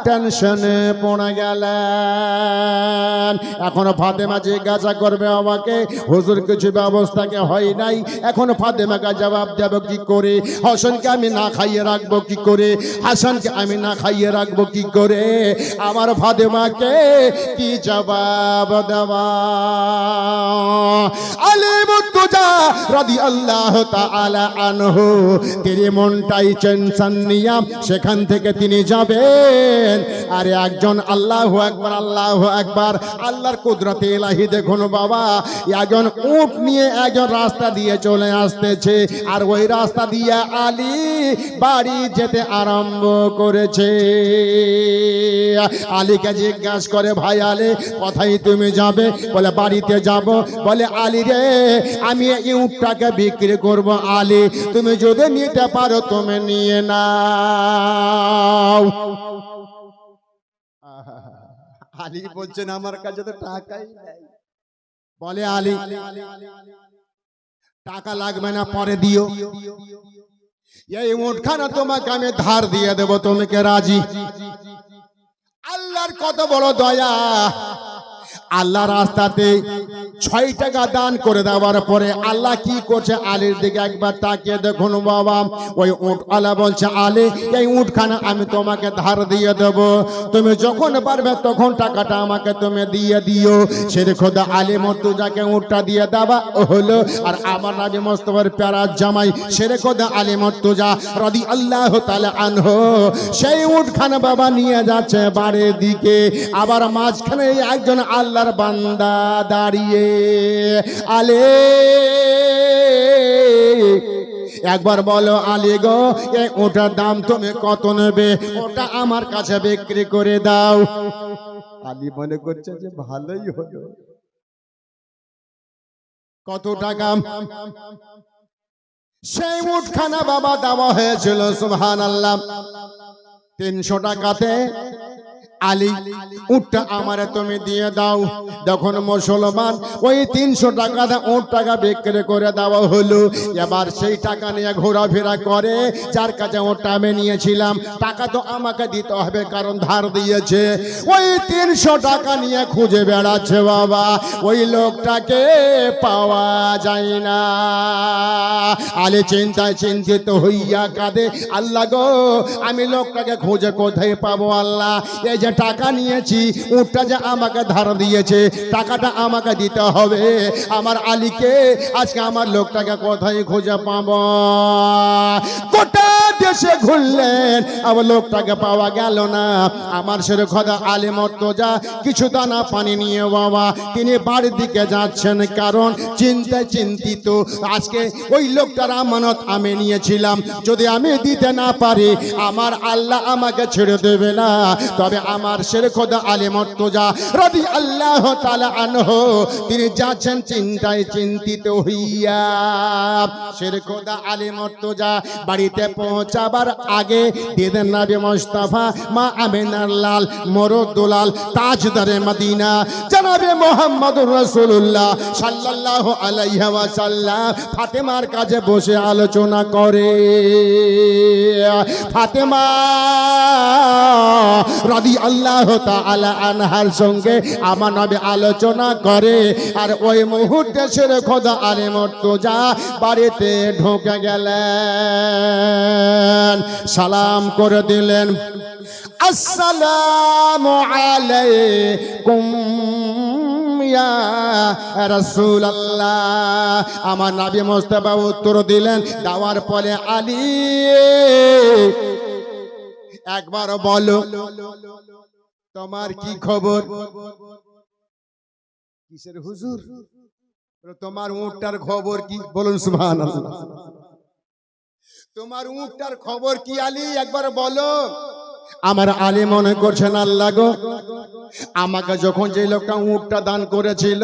টেনশনে পড়ে গেলেন। এখন ফাতেমা জিজ্ঞাসা করবে আমাকে, হুজুর কিছু ব্যবস্থা কে হয় নাই, এখন ফাতেমাকে জবাব দেব কি করে? হাসানকে আমি না খাইয়ে রাখবো কি করে? হাসানকে আমি না খাইয়ে রাখবো কি করে? আমার ফাতেমাকে কি জবাব দেওয়া? আলী মুর্তজা রাদিয়াল্লাহু তাআলা আনহু তেরে মনটাই টেনশন নিয়া সেখান থেকে তিনি যাবেন। আরে একজন আল্লাহু আকবার, আল্লাহু আকবার, আল্লাহর কুদরতে ইলাহি দেখুন বাবা, একজন উট নিয়ে একজন রাস্তা দিয়ে চলে আসতেছে, আর ওই রাস্তা দিয়ে আলী বাড়ি যেতে আরম্ভ করেছে। আলীকে জিজ্ঞাসা করে, ভাই আলী কোথায় তুমি যাবে? বলে বাড়িতে যাব। বলে আলী রে, আমি এই উটটাকে বিক্রি করব, আলী তুমি যদি নিতে পারো তুমি নিয়ে নাও। আলী বলছেন আমার কাছে তো টাকাই নেই। বলে আলী টাকা লাগবে না, পরে দিও, এই উটখানা তোমাকে আমি ধার দিয়ে দেব, তুমি কে রাজি? আল্লাহর কত বড় দয়া, আল্লাহ রাস্তাতে 6 টাকা দান করে দেওয়ার পরে আল্লাহ কি করছে, আলীর দিকে একবার তাকিয়ে দেখুন বাবা। ওই উটওয়ালা বলছে, আলী এই উটখানা আমি তোমাকে ধার দিয়ে দেব, তুমি যখন পারবে তখন টাকাটা আমাকে তুমি দিয়ে দিও। সেরে খোদা আলী মুর্তজাকে উটটা দিয়ে দেওয়া হলো। আর আমার নবী মুস্তাফার প্যারা জামাই সেরে খোদা আলী মুর্তজা রাদিয়াল্লাহু তাআলা আনহু সেই উটখানা বাবা নিয়ে যাচ্ছে বাড়ির দিকে। আবার মাঝখানে একজন আল্লাহর বান্দা দাঁড়িয়ে, আলে একবার বলো আলী গো, এই ওটার দাম তুমি কত নেবে? ওটা আমার কাছে বিক্রি করে দাও। আলী মনে করছে যে ভালোই হলো। কত টাকা? সেই উটখানা বাবা দেওয়া হয়েছিল সুবহানাল্লাহ 300 টাকাতে। আলী উটটা আমারে তুমি দিয়ে দাও। যখন মুসলমান ওই 300 টাকা উট টাকা বিক্রি করে দেওয়া হলো। এবার সেই টাকা নিয়ে ঘোরাফেরা করে, যার কাছে ওটা আমি নিয়েছিলাম টাকা তো আমাকে দিতে হবে, কারণ ধার দিয়েছে। ওই 300 টাকা নিয়ে খুঁজে বেড়াচ্ছে বাবা, ওই লোকটাকে পাওয়া যায় না। আলী চিন্তায় চিন্তিত হইয়া কাঁদে, আল্লাহ গো আমি লোকটাকে খুঁজে কোথায় পাবো? আল্লাহ এই যে টাকা নিয়েছি, উটটা যে আমাকে ধার দিয়েছে, টাকাটা আমাকে দিতে হবে। আমার আলীকে আজকে আমার লোকটাকে কোথায় খুঁজে পাবো? গোটা দেশে ঘুরলেন, আবার লোকটাকে পাওয়া গেল না। আমার সেরে খোদা আলী মুর্তজা কিছু দানা পানি নিয়ে বাবা তিনি বাড়ির দিকে যাচ্ছেন, কারণ চিন্তায় চিন্তিত। আজকে ওই লোকটার আমানত আমি নিয়েছিলাম, যদি আমি দিতে না পারি আমার আল্লাহ আমাকে ছেড়ে দেবে না। তবে আমার সেরে খোদা আলী মুর্তজা রাদিয়াল্লাহু তাআলা আনহু তিনি যাচ্ছেন চিন্তায় চিন্তিত হইয়া। সেরে খোদা আলী মুর্তজা বাড়িতে পৌঁছাবার আগে দিলেন নবী মুস্তাফা মা আমিনার লাল মরদুলাল তাজদারে মদিনা জনাবে মুহাম্মদুর রাসূলুল্লাহ সাল্লাল্লাহু আলাইহি ওয়াসাল্লাম ফাতেমার কাছে বসে আলোচনা করে। ফাতেমা রাদিয়াল্লাহু তাআলা আনহার সঙ্গে আমার নবী আলোচনা করে। আর ওই মুহূর্তে সেরে খোদা আলী মুর্তজা বাড়িতে ঢুকে গেলেন, সালাম করে দিলেন, আসসালামু আলাইকুম ইয়া রাসূলুল্লাহ। আমার নবী মুস্তাফা উত্তর দিলেন, দেওয়ার পরে আলী একবার বলো তোমার কি খবর? কিসের হুজুর? তোমার উটটার খবর কি? বলুন সুবহানাল্লাহ। তোমার উটটার খবর কি আলী একবার বলো। আমার আলী মনে করছেন আল্লাহ গো আমাকে যখন যে লোকটা উটটা দান করেছিল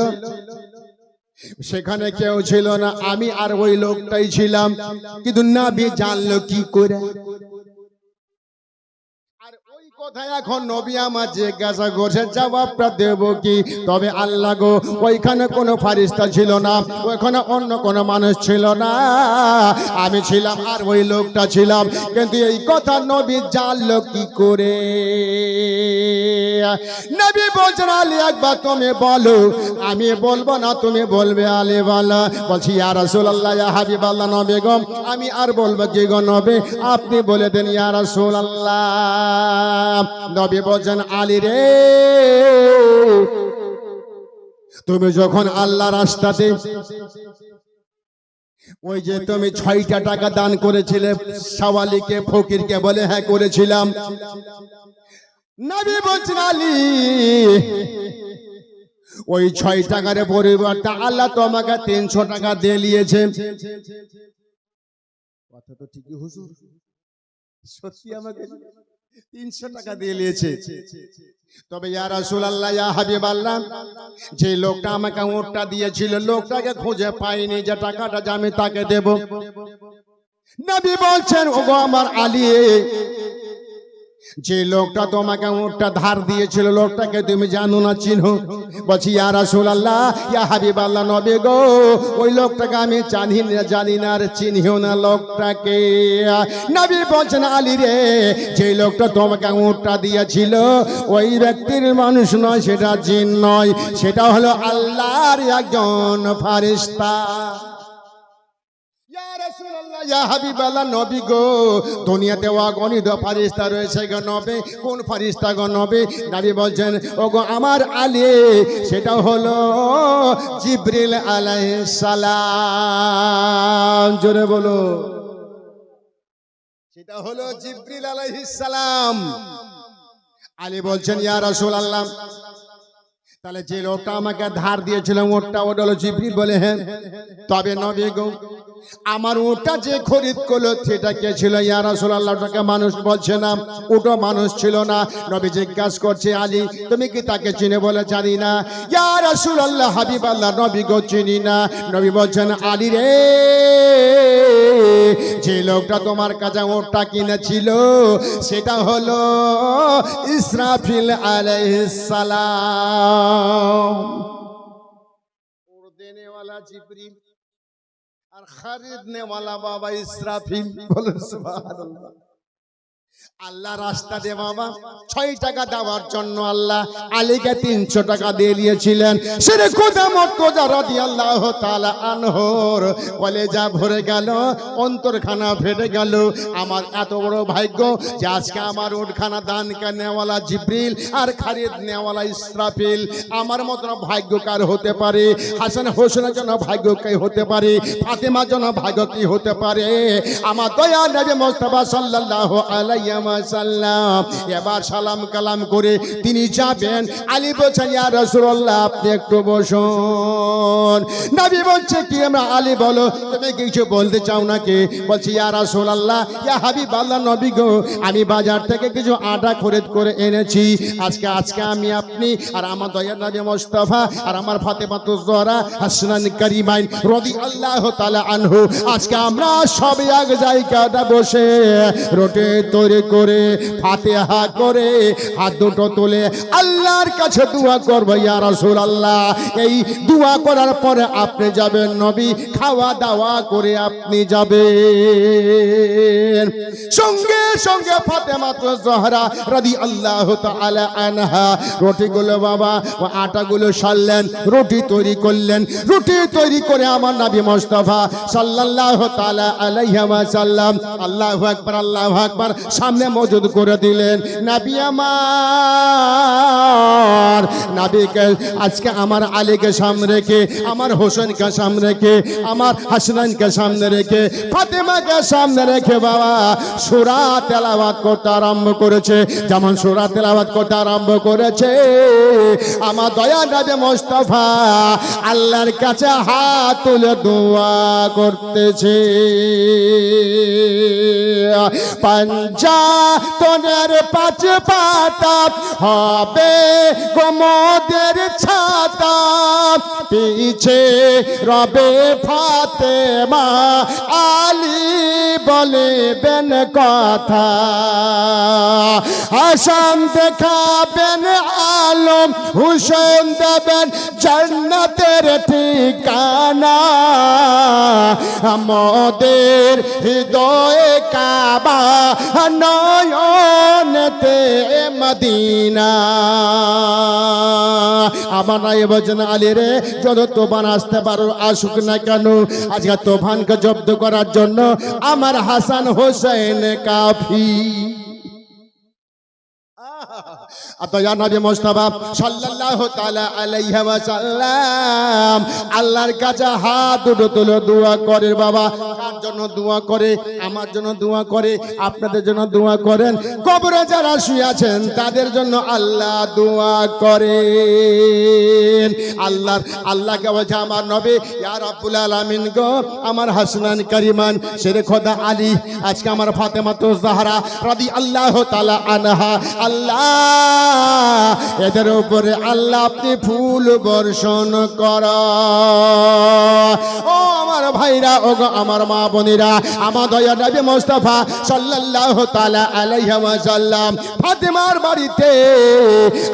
সেখানে কেউ ছিল না, আমি আর ওই লোকটাই ছিলাম, কিন্তু নবী জানলো কি করে? আর ওই কথা এখন নবী আমার জিজ্ঞাসা করছে, জবাবটা দেব কি? তবে আল্লাহ গো, ওইখানে কোনো ফারিস্তা ছিল না, ওইখানে অন্য কোনো মানুষ ছিল না, আমি ছিলাম আর ওই লোকটা ছিলাম। কিন্তু এই কথা নবী জানলো কি করে? নবী বলছেন, আলী একবার তুমি বলো। আমি বলবো না, তুমি বলবে। আলী বলা বলছি, ইয়া রাসূলুল্লাহ, ইয়া হাবিবাল্লাহ, নবী গো, আমি আর বলবো কি গো নবী, আপনি বলে দেন ইয়া রাসূলুল্লাহ। নবী বলছেন, আলী রে, তুমি যখন আল্লাহ রাস্তাতে ওই যে তুমি 6টা টাকা দান করেছিলে সাওয়ালিকে, ফকিরকে, বলে হ্যাঁ করেছিলাম। নবী বলছেন, আলী ওই 6 টাকার পরিবর্তে আল্লাহ তোমাকে 300 টাকা দিয়ে দিয়েছে। কথা তো ঠিকই হুজুর, সত্যি আমাকে 300 টাকা দিয়ে দিয়েছে। তবে ইয়া রাসূলুল্লাহ, ইয়া হাবিবাল্লাহ, যে লোকটা আমাকে ওটটা দিয়েছিল, লোকটাকে খুঁজে পাইনি, যে টাকাটা যে আমি তাকে দেব। নবী বলছেন, ওগো আমার আলী, যে লোকটা তোমাকে ওটটা ধার দিয়েছিল, লোকটাকে তুমি জানো না, চিনো? বলছি, ইয়া রাসূলুল্লাহ, ইয়া হাবিবাল্লাহ, নবী গো, ওই লোকটাকে আমি জানি না আর চিনিও না লোকটাকে। নবী বলছেন, আলী রে, যে লোকটা তোমাকে ওটটা দিয়েছিল, ওই ব্যক্তির মানুষ নয়, সেটা জিন নয়, সেটা হলো আল্লাহর একজন ফারিস্তা। ইয়া হাবিবাল্লাহ, নবী গো, দুনিয়াতে অগণিত ফারিস্তা রয়েছে গো নবী, কোন ফারিস্তা গো নবী? নবী বলছেন, ওগো আমার আলী, সেটা হলো জিবরিল আলাইহিস সালাম। জোরে বলো, সেটা হলো জিবরিল আলাইহিস সালাম। আলী বলছেন, ইয়া রাসূলুল্লাহ, তাহলে যে লোকটা আমাকে ধার দিয়েছিল ওটা হলো জিবরিল? বলে হ্যাঁ। তবে নবী গো, আমার ওটা যে খরিদ করলো সেটা কে ছিল? ইয়া রাসূলুল্লাহ, ওটাকে মানুষ বলছে না, ওটা মানুষ ছিল না। নবী জিজ্ঞাসা করছে, আলী তুমি কি তাকে চিনে? বলে জানি না। ইয়া রাসূলুল্লাহ, হাবিবাল্লাহ, নবী গো চিনি না। নবী বলছেন, আলী রে, যে লোকটা তোমার কাছে ওটা কিনেছিল, সেটা হলো ইসরাফিল আলাইহিস সালাম। ওর দেনেওয়ালা জিবরিল আর খরিদনে ওয়ালা বাবা ইসরাফিল। বলুন সুবহানাল্লাহ। আল্লাহ রাস্তা দে বাবা, 6 টাকা দেওয়ার জন্য আল্লাহ আলীকে 300 টাকা দিয়ে দিয়েছিলেন। সেরে খোদা মুর্তজা রাদিয়াল্লাহু তাআলা আনহুর কলেজা ভরে গেল, অন্তরখানা ফেটে গেল। আমার এত বড় ভাগ্য যে আজকে আমার উটখানা দান নেওয়ালা জিবরিল আর খরিদ নেওয়ালা ইসরাফিল। আমার মতন ভাগ্য কার হতে পারে? হাসান হোসেনের জন্য ভাগ্য কে হতে পারে? ফাতেমার জন্য ভাগ্য কি হতে পারে? আমার দয়া নবী মুস্তাফা সাল্লাল্লাহু আলাইহি ওয়াসাল্লাম এবার সালাম কালাম করে তিনি যাবেন। আলী বলছেন, ইয়া রাসূলুল্লাহ, আপনি একটু বসুন। নবী বলছে, কি? আমরা আলী বলো, তুমি কিছু বলতে চাও নাকি? বলছি, ইয়া রাসূলুল্লাহ, ইয়া হাবিবাল্লাহ, নবী গো, আমি বাজার থেকে কিছু আটা খরিদ করে এনেছি। আজকে আমি, আপনি আর আমার দয়ার নবী মুস্তাফা আর আমার ফাতেমাতুজ জোহরা হাসনান কারিমাইন রাদিয়াল্লাহু তাআলা আনহু, আজকে আমরা সব এক জায়গাটা বসে রুটি তৈরি করে ফাতিহা করে হাত দুটো তুলে আল্লাহর কাছে দোয়া করব। ইয়া রাসূলুল্লাহ, এই দোয়া করার পরে আপনি যাবেন, নবী খাওয়া দাওয়া করে আপনি যাবেন। সঙ্গে সঙ্গে ফাতেমাতুজ জোহরা রাদিয়াল্লাহু তাআলা আনহা রুটিগুলো বাবা ও আটাগুলো সারলেন, রুটি তৈরি করলেন। রুটি তৈরি করে আমার নবী মুস্তাফা সাল্লাল্লাহু তাআলা আলাইহি ওয়াসাল্লাম আল্লাহু আকবার, আল্লাহু আকবার সামনে মজুদ করে দিলেন। নবী আমার, নবীকে আজকে আমার আলীকে সামনে রেখে, আমার হোসেনকে সামনে রেখে, আমার হাসনানকে সামনে রেখে, ফাতেমাকে সামনে রেখে বাবা সূরা তেলাওয়াত করতে আরম্ভ করেছে। যেমন সূরা তেলাওয়াত করতে আরম্ভ করেছে, আমার দয়া নবী মুস্তাফা আল্লাহর কাছে হাত তুলে দোয়া করতেছে। পঞ্জাতনের 5 পাতা হবে গোমদের মায়ের ছাতা, পিছে রবে ফাতেমা, আলী বলবেন কথা। হাসান দেখাবেন আলম, হুসেন দেবেন জান্নাতের ঠিকানা। আমাদের হৃদয়ে কাবা, নয়নেতে মদিনা। আমার নাই বচন আলী রে, যত তোফান আসতে পারো আসুক না কেন, আজকে তোফানকে জব্দ করার জন্য আমার হাসান হোসেন কাফি। আতয়া নবী মুস্তাফা সাল্লাল্লাহু তাআলা আলাইহি ওয়াসাল্লাম আল্লাহর কাছে হাত দুটো তুলে দোয়া করে। বাবা কার জন্য দোয়া করে? আমার জন্য দোয়া করে, আপনাদের জন্য দোয়া করেন। কবরে যারা শুয়ে আছেন তাদের জন্য আল্লাহ দোয়া করেন। আল্লাহকে বলছে আমার নবী, ইয়া রাব্বুল আলামিন গো, আমার হাসনান কারিমান শেরে খোদা আলী, আজকে আমার ফাতেমা তো জাহরা রাদিয়াল্লাহু তাআলা আনহা, আল্লাহ এদের উপরে আল্লাহ আপনি ফুল বর্ষণ কর। ও আমার ভাইরা, ও গো আমার মা বোনেরা, আমার দয়া নবী মুস্তাফা সাল্লাল্লাহু তাআলা আলাইহি ওয়াসাল্লাম ফাতেমার বাড়িতে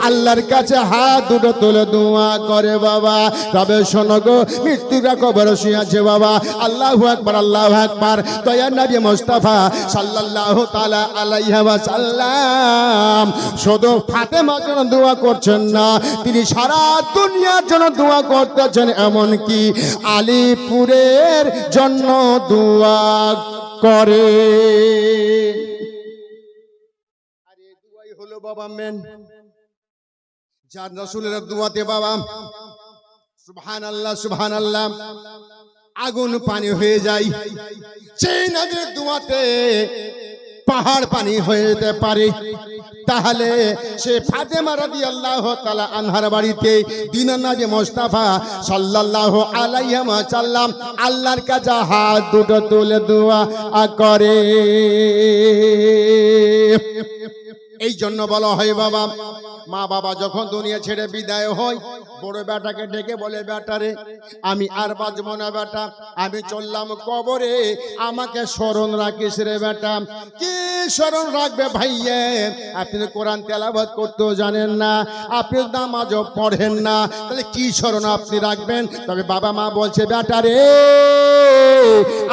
আল্লাহর কাছে হাত দুটো তুলে দোয়া করে। বাবা তবে শোনো গো, মৃত্যুরা কবরে শুয়ে আছে বাবা। আল্লাহু আকবার, আল্লাহু আকবার। দয়া নবী মুস্তাফা সাল্লাল্লাহু তাআলা আলাইহি ওয়াসাল্লাম শুধু ফাতেমার জন্য দোয়া করছেন না, তিনি সারা দুনিয়ার জন্য দোয়া করতেছেন, এমনকি আলীপুরের জন্য দোয়া করে। আর এই দোয়াই হলো বাবা মেন, যার রাসূলের দোয়াতে বাবা সুবহানাল্লাহ সুবহানাল্লাহ আগুন পানি হয়ে যায়। সেই নবীর দোয়াতে পাহাড় পানি হয়ে যেতে পারে। তাহলে সে ফাতেমা রাদিয়াল্লাহু তাআলা আনহার বাড়িতে দিন নবী মুস্তাফা সাল্লাল্লাহু আলাইহি ওয়াসাল্লাম আল্লাহর কাছে হাত দুটো তুলে দোয়া করে। এই জন্য বলা হয় বাবা, মা বাবা যখন দুনিয়া ছেড়ে বিদায় হয়, বড় বেটাকে ডেকে বলে, বেটারে আমি আর বাঁচবো না বেটা, আমি চললাম কবরে, আমাকে স্মরণ রাখিস রে বেটা। কি স্মরণ রাখবে ভাইয়া? আপনি কোরআন তেলাওয়াত করতেও জানেন না, আপনি নামাজও পড়েন না, তাহলে কি স্মরণ আপনি রাখবেন? তবে বাবা মা বলছে, বেটারে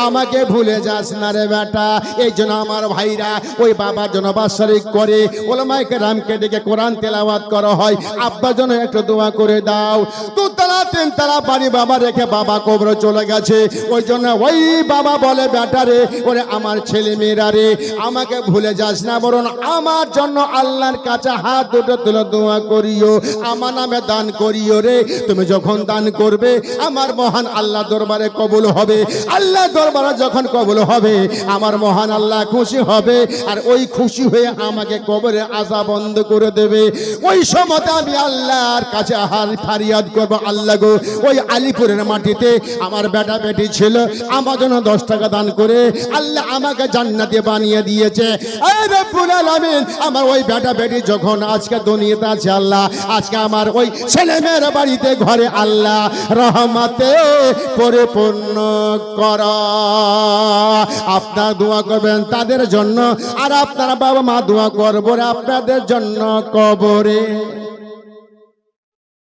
আমাকে ভুলে যাস না রে বেটা। এই জন্য আমার ভাইরা ওই বাবার জন্য বাৎসরিক করে ওলামায়ে কেরামকে ডেকে কোরআন তেলাওয়াত করা হয়। আব্বার জন্য একটু দোয়া করে দাও। দুতলা তিনতলা বাড়ি বাবা রেখে বাবা কবরে চলে গেছে, ওই জন্য ওই বাবা বলে, বেটারে ওরে আমার ছেলে মেয়েরা রে, আমাকে ভুলে যাস না, বরং আমার জন্য আল্লাহর কাছে হাত দুটো তুলে দোয়া করিও, আমার নামে দান করিও রে। তুমি যখন দান করবে আমার মহান আল্লাহ দরবারে কবুল হবে। আল্লাহ দরবারে যখন কবুল হবে আমার মহান আল্লাহ খুশি হবে, আর ওই খুশি হয়ে আমাকে কবরে আযাব বন্ধ করে দেবে। ওই সময় আমি আল্লাহর কাছে ফারিয়াদ করব, আল্লাহ গো ওই আলীপুরের মাটিতে আমার বেটা বেটি ছিল, আমার জন্য 10 টাকা দান করে আল্লাহ আমাকে জান্নাতে বানিয়ে দিয়েছে। এই রব্বুল আলামিন, আমার ওই বেটা বেটি যখন আজকে দুনিয়াতে আছে আল্লাহ, আজকে আমার ওই ছেলে মেয়ের বাড়িতে ঘরে আল্লাহ রহমতে পরিপূর্ণ কর। আপনারা দোয়া করবেন তাদের জন্য, আর আপনারা বাবা মা দোয়া করবো আপনাদের জন্য কবরে।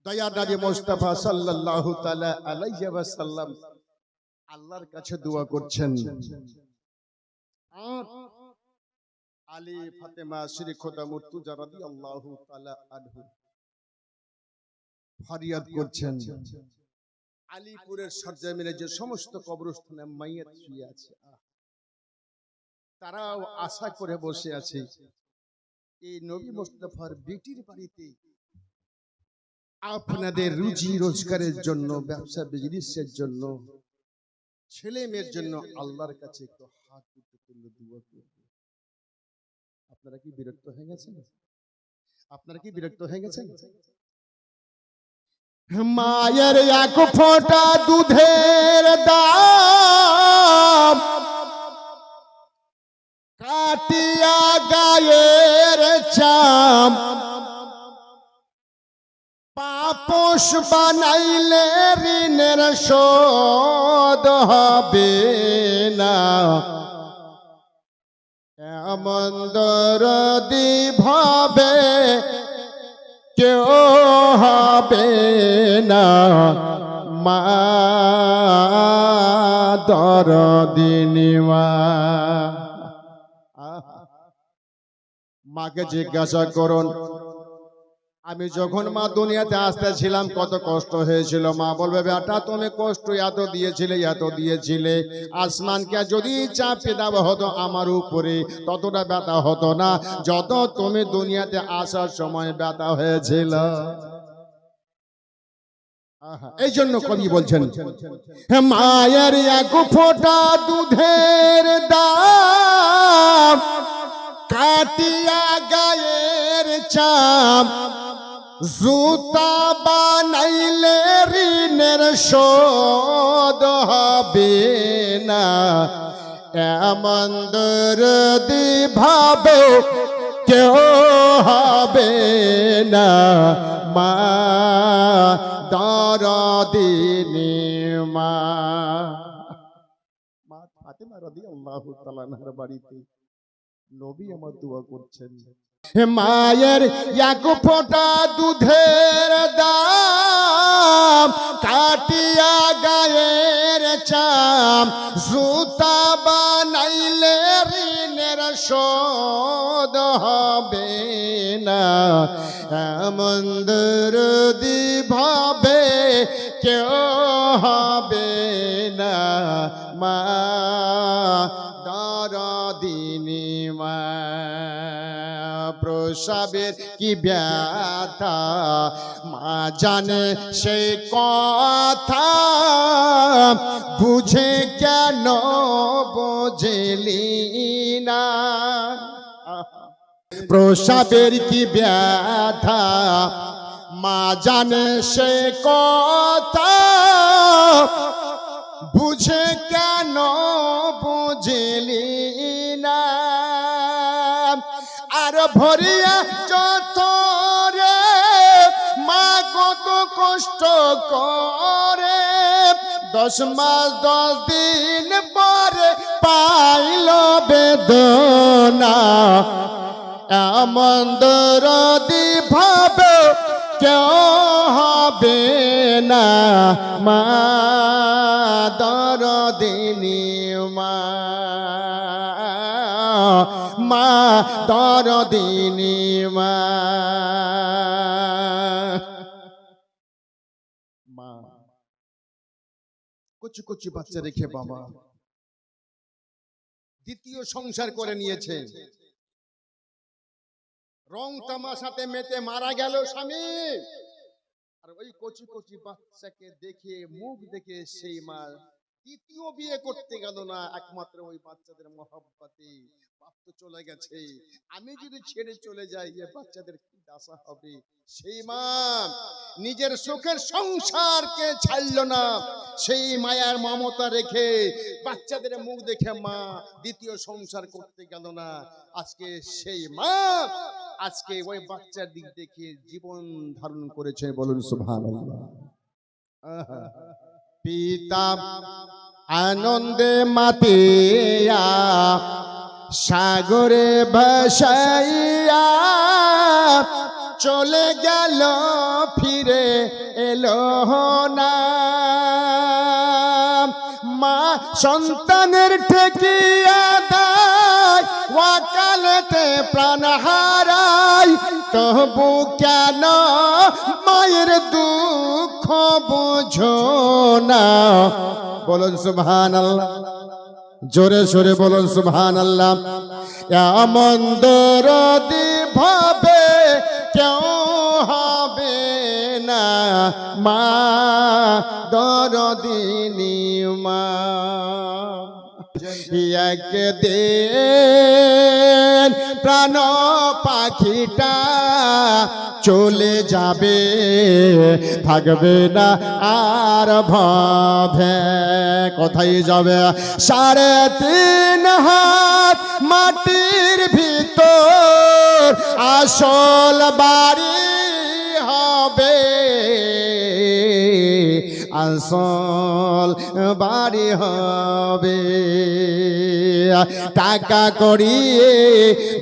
দয়া নবী মুস্তাফা সাল্লাল্লাহু তাআলা আলাইহি ওয়াসাল্লাম আল্লাহর কাছে দোয়া করছেন। আলী ফাতেমা শ্রী খোদা মুর্তজা রাদিয়াল্লাহু তাআলা আনহু ফরিয়াদ করছেন। আলীপুরের সরজমিনে যে সমস্ত কবরস্থানে মাইয়াত শুয়ে আছে, তারাও আশা করে বসে আছে এই নবী মুস্তাফার বেটির বাড়িতে আপনাদের রুজি রোজগারের জন্য, ব্যবসা বিজনেসের জন্য, ছেলে মেয়ের জন্য আল্লাহর কাছে একটু হাত তুলে দোয়া করবে। আপনারা কি বিরক্ত হয়ে গেছেন? আপনারা কি বিরক্ত হয়ে গেছেন? মায়ের এক ফোঁটা দুধের দাম কাটিয়া গায়ের চাম, পাপ মানুষ বানাইলে ঋণের শোধ হবে না, এমন দরদি ভাবে কেউ হবে না। মা দরদিনী মা। মাকে জিজ্ঞাসা করুন, আমি যখন মা দুনিয়াতে আসতেছিলাম কত কষ্ট হয়েছিল। মা বলবে, বেটা তুমি কষ্ট এত দিয়েছিলে, আসমানকে যদি চাপিয়ে দেওয়া হতো আমার উপরে ততটা ব্যথা হতো না যত তুমি দুনিয়াতে আসার সময় ব্যথা হয়েছিল। এই জন্য কবি বলছেন, মায়ের এক ফোঁটা দুধের দাম কাটিয়া গায়ের চাপ, জুতা বানাইলে ঋণের শোধ হবে না, এমন দরদি ভাবে কেউ হবে না। মা দরদিনী মা। মা ফাতেমা রাদিয়াল্লাহু তাআলা আনহার বাড়িতে নবী আমার দোয়া করছেন, মায়ের এক ফোঁটা দুধের দাম কাটিয়া গায়ের চাম, জুতা বানাইলে ঋণের শোধ হবে না, এমন দরদি ভাবে কেউ হবে না। মা দরদিনী মা। প্রসবের কি ব্যথা মা জানে সেই কথা, বুঝে কেন বুঝলি না। প্রসবের কি ব্যথা মা জানে সে কথা, বুঝে কেন বুঝলি না। আর ভরিয়া যত রে মা কত কষ্ট করে, 10 মাস 10 দিন পরে পাইল বেদনা, এমন দরদি ভাবে কেউ হবে না। মা দরদিনী মা। মা দরদিনী মা। মা কচি কচি বাচ্চা রেখে বাবা দ্বিতীয় সংসার করে নিয়েছে। রং তামাশাতে মেতে মারা গেল স্বামী, আর ওই কচি কচি বাচ্চাকে দেখে মুখ দেখে সেই মা দ্বিতীয় বিয়ে করতে গেল না। একমাত্র ওই বাচ্চাদের মহব্বতে বাপ তো চলে গেছে, আমি যদি ছেড়ে চলে যাই এ বাচ্চাদের কি দশা হবে। সেই মা নিজের সুখের সংসারকে ছাড়ল না, সেই মায়ার মমতা রেখে বাচ্চাদের মুখ দেখে মা দ্বিতীয় সংসার করতে গেল না। আজকে সেই মা আজকে ওই বাচ্চার দিক দেখে জীবন ধারণ করেছে। বলুন সুবহানাল্লাহ। পিতা আনন্দে মাতিয়া সাগরে ভাসাইয়া চলে গেল, ফিরে এলো না। মা সন্তানের ঠেকিয়া দেয়, ওয়াকালতে প্রাণ হারায়, তবু কেন মায়ের দুঃখ বুঝো না। বলুন সুবহানাল্লাহ, জোরে সোরে বলুন সুবহানাল্লাহ। এমন দরদি ভাবে কেউ হবে না। মা দরদিনী মা। একদিন প্রাণ পাখিটা চলে যাবে, থাকবে না আর ভাবে। কোথায় যাবে? 3.5 হাত মাটির ভিতর আসল বাড়ি হবে। আসল বাড়ি হবে। টাকা করিয়ে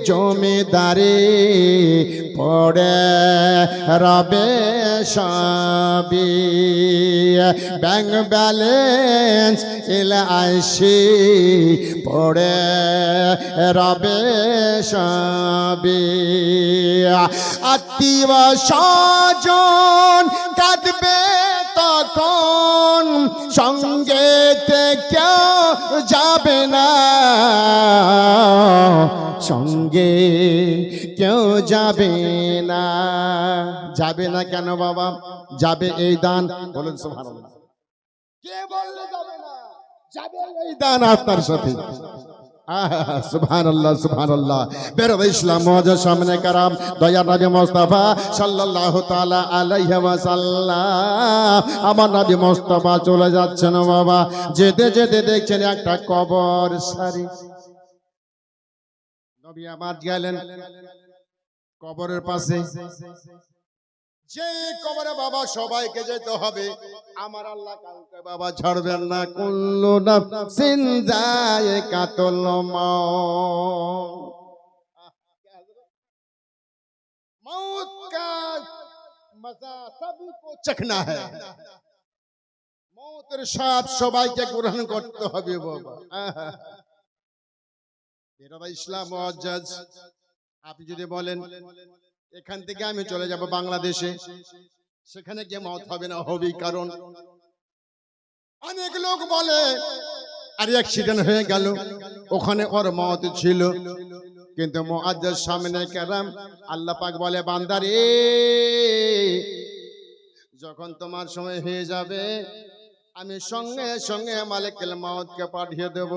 জমিদারি পড়ে রবে সবই, ব্যাংক ব্যালেন্স LIC পড়ে রবে সবই। আত্মীয় স্বজন কাঁদবে তখন, সঙ্গে কেউ যাবে না, সঙ্গে কেউ যাবে না। যাবে না কেন বাবা? যাবে এই দান, বলুন সুবহানাল্লাহ। কে বললে যাবে না? যাবে এই দান আপনার সাথে। সুবহানাল্লাহ সুবহানাল্লাহ। বেরোবে ইসলাম মুআজ্জাজ সামনে কারাম, দয়ার নবী মুস্তাফা সাল্লাল্লাহু তাআলা আলাইহি ওয়াসাল্লাম। আমার নবী মুস্তাফা চলে যাচ্ছেন বাবা, যেতে যেতে দেখছেন একটা কবর সারি। নবী আমার গেলেন কবরের পাশে, যে কবরে বাবা সবাইকে যেতে হবে, আমার আল্লাহ কাউকে বাবা ছাড়বেন না। কুল্লু নাফসিন যায়িকাতুল মউত, मौत का मजा सभी को चखना है। মৌতের স্বাদ সবাইকে গ্রহণ করতে হবে বাবা। বেরোবা ইসলাম মুআজ্জাজ। আপনি যদি বলেন এখান থেকে আমি চলে যাব বাংলাদেশে, সেখানে গিয়ে মওত হবে না? হবে, কারণ অনেক লোক বলে আর অ্যাক্সিডেন্ট হয়ে গেল, ওখানে ওর মওত ছিল। কিন্তু মুআজ্জাজ সামনে কেরাম আল্লাহ পাক বলে, বান্দারে যখন তোমার সময় হয়ে যাবে, আমি সঙ্গে সঙ্গে মালিকুল মওতকে পাঠিয়ে দেব,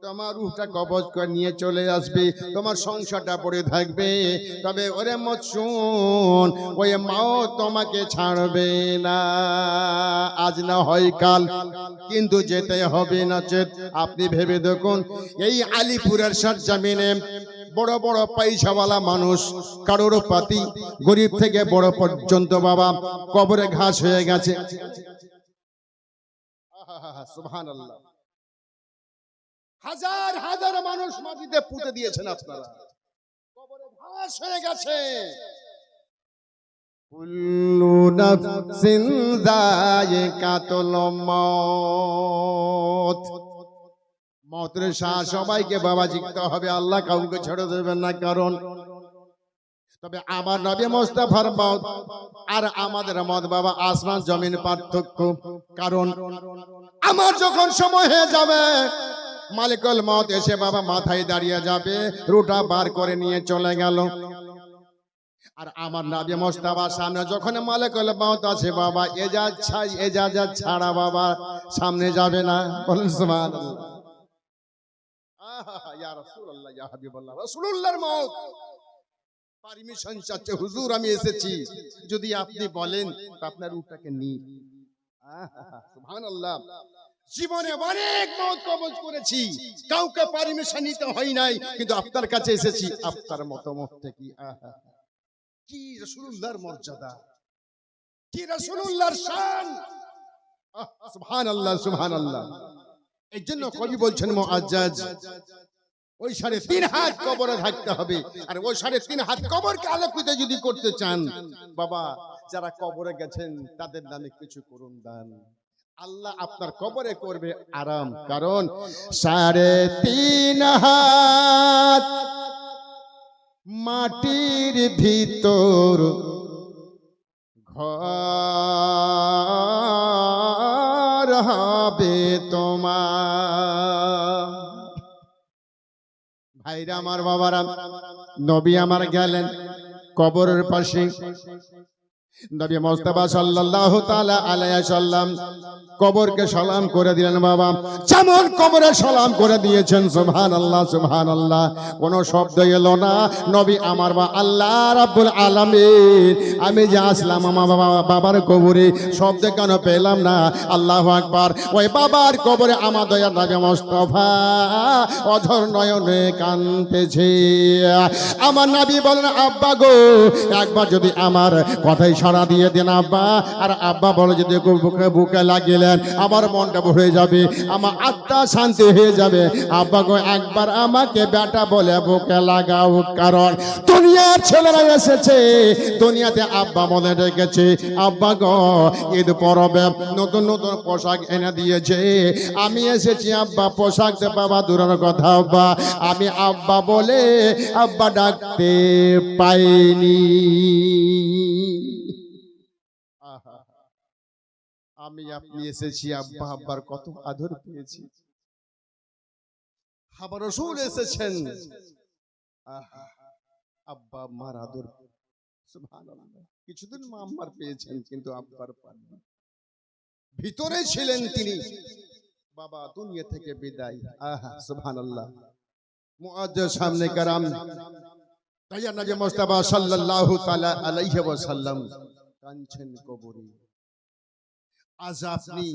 তোমার রূহটা কবজ করে নিয়ে চলে আসবে, তোমার সংসারটা পড়ে থাকবে। তবে ওরে মত শুন, ওই মওত তোমাকে ছাড়বে না, আজ না হয় কাল, কিন্তু যেতে হবে না চেত। আপনি ভেবে দেখুন, এই আলিপুরের সরজমিনে বড় বড় পয়সাওয়ালা মানুষ, কারোরপতি, গরিব থেকে বড় পর্যন্ত বাবা কবরে ঘাস হয়ে গেছে। সুবহানাল্লাহ। হাজার হাজার মানুষ মাটিতে পুঁতে দিয়েছেন আপনারা, কবরে ঘাস হয়ে গেছে। কুল্লু নাফসিন যায়িকাতুল মউত, মওতের স্বাদ সবাইকে বাবা জিততে হবে, আল্লাহ কাউকে ছেড়ে দেবেন না। কারণ তবে আমার নবী মুস্তাফার মওত আর আমাদের মওত বাবা আসমান জমিন পার্থক্য। কারণ আমার যখন সময় হয়ে যাবে, মালিকুল মওত এসে বাবা মাথায় দাঁড়িয়ে যাবে, রুটা বার করে নিয়ে চলে গেল। আর আমার নবী মুস্তাফার সামনে যখন মালিকুল মওত আছে বাবা, এজাজত ছাড়া বাবা সামনে যাবে না। বলেন সুবহানাল্লাহ। ইয়া রাসূলুল্লাহ, ইয়া হাবিবাল্লাহ, রাসূলুল্লাহর মওত পারমিশন চাচ্ছে, হুজুর আমি এসেছি, যদি আপনি বলেন তো আপনার রূহটাকে নি। সুবহানাল্লাহ। জীবনে অনেক মওত কবজ করেছি, কাউকে পারমিশন নিতে হয় নাই, কিন্তু আপনার কাছে এসেছি, আপনার মতামতটা কি? কি রাসূলুল্লাহর মর্যাদা, কি রাসূলুল্লাহর শান। সুবহানাল্লাহ সুবহানাল্লাহ। এই জন্য কবি বলছেন মুআজ্জাজ, ওই 3.5 হাত কবরে থাকতে হবে। আর ওই 3.5 হাত কবরকে আলোকিত যদি করতে চান বাবা, যারা কবরে গেছেন তাদের নামে কিছু করুন দান, আল্লাহ আপনার কবরে করবে আরাম। কারণ 3.5 হাত মাটির ভিতর ঘর হবে তোমার। ভাইরা আমার, বাবারা, নবী আমার গেলেন কবরের পাশে। নবী মুস্তাফা সাল্লাল্লাহু তাআলা আলাইহি সাল্লাম কবরকে সালাম করে দিলেন বাবা, যেমন কবরে সালাম করে দিয়েছেন। সুবহানাল্লাহ সুবহানাল্লাহ। কোন শব্দ এলো না। নবী আমার বা আল্লাহ রাব্বুল আলামিন, আমি যে আসলাম আমার বাবার কবরে, শব্দ কেন পেলাম না? আল্লাহু আকবার। ওই বাবার কবরে আমার দয়ার নবী মুস্তাফা অধর নয়নে কাঁদতেছে। আমার নবী বলেন, আব্বা গো, একবার যদি আমার কথাই ইশারা দিয়ে দেন আব্বা, আর আব্বা বলে যদি বুকে বুকে লাগিলেন আমার মনটা ভরে যাবে, আমার আত্মা শান্তি হয়ে যাবে। আব্বা গো একবার আমাকে বেটা বলে বুকে লাগাও, কারণ দুনিয়ার ছেলেরা এসেছে, দুনিয়াতে আব্বা মনে রেখেছে। আব্বা গো ঈদ পরবে নতুন নতুন পোশাক এনে দিয়েছে, আমি এসেছি আব্বা পোশাক দে বাবা দূরের কথা আব্বা আমি আব্বা বলে আব্বা ডাকতে পাইনি। আমি আপনি এসেছি আব্বা আব্বার কত আদর পেয়েছি। আবার রাসূল এসেছেন, আব্বা আম্মার আদর সুবহানাল্লাহ। কিছুদিন মা আম্মার পেয়েছেন কিন্তু আব্বার পাননি। ভিতরে ছিলেন তিনি, বাবা দুনিয়া থেকে বিদায়। সুবহানাল্লাহ। মুআজ্জিজ সামনে কারাম তাইয়া নবী মুস্তাফা সাল্লাল্লাহু তাআলা আলাইহি ওয়াসাল্লাম কাঁদছেন কবরে। আজ আপনি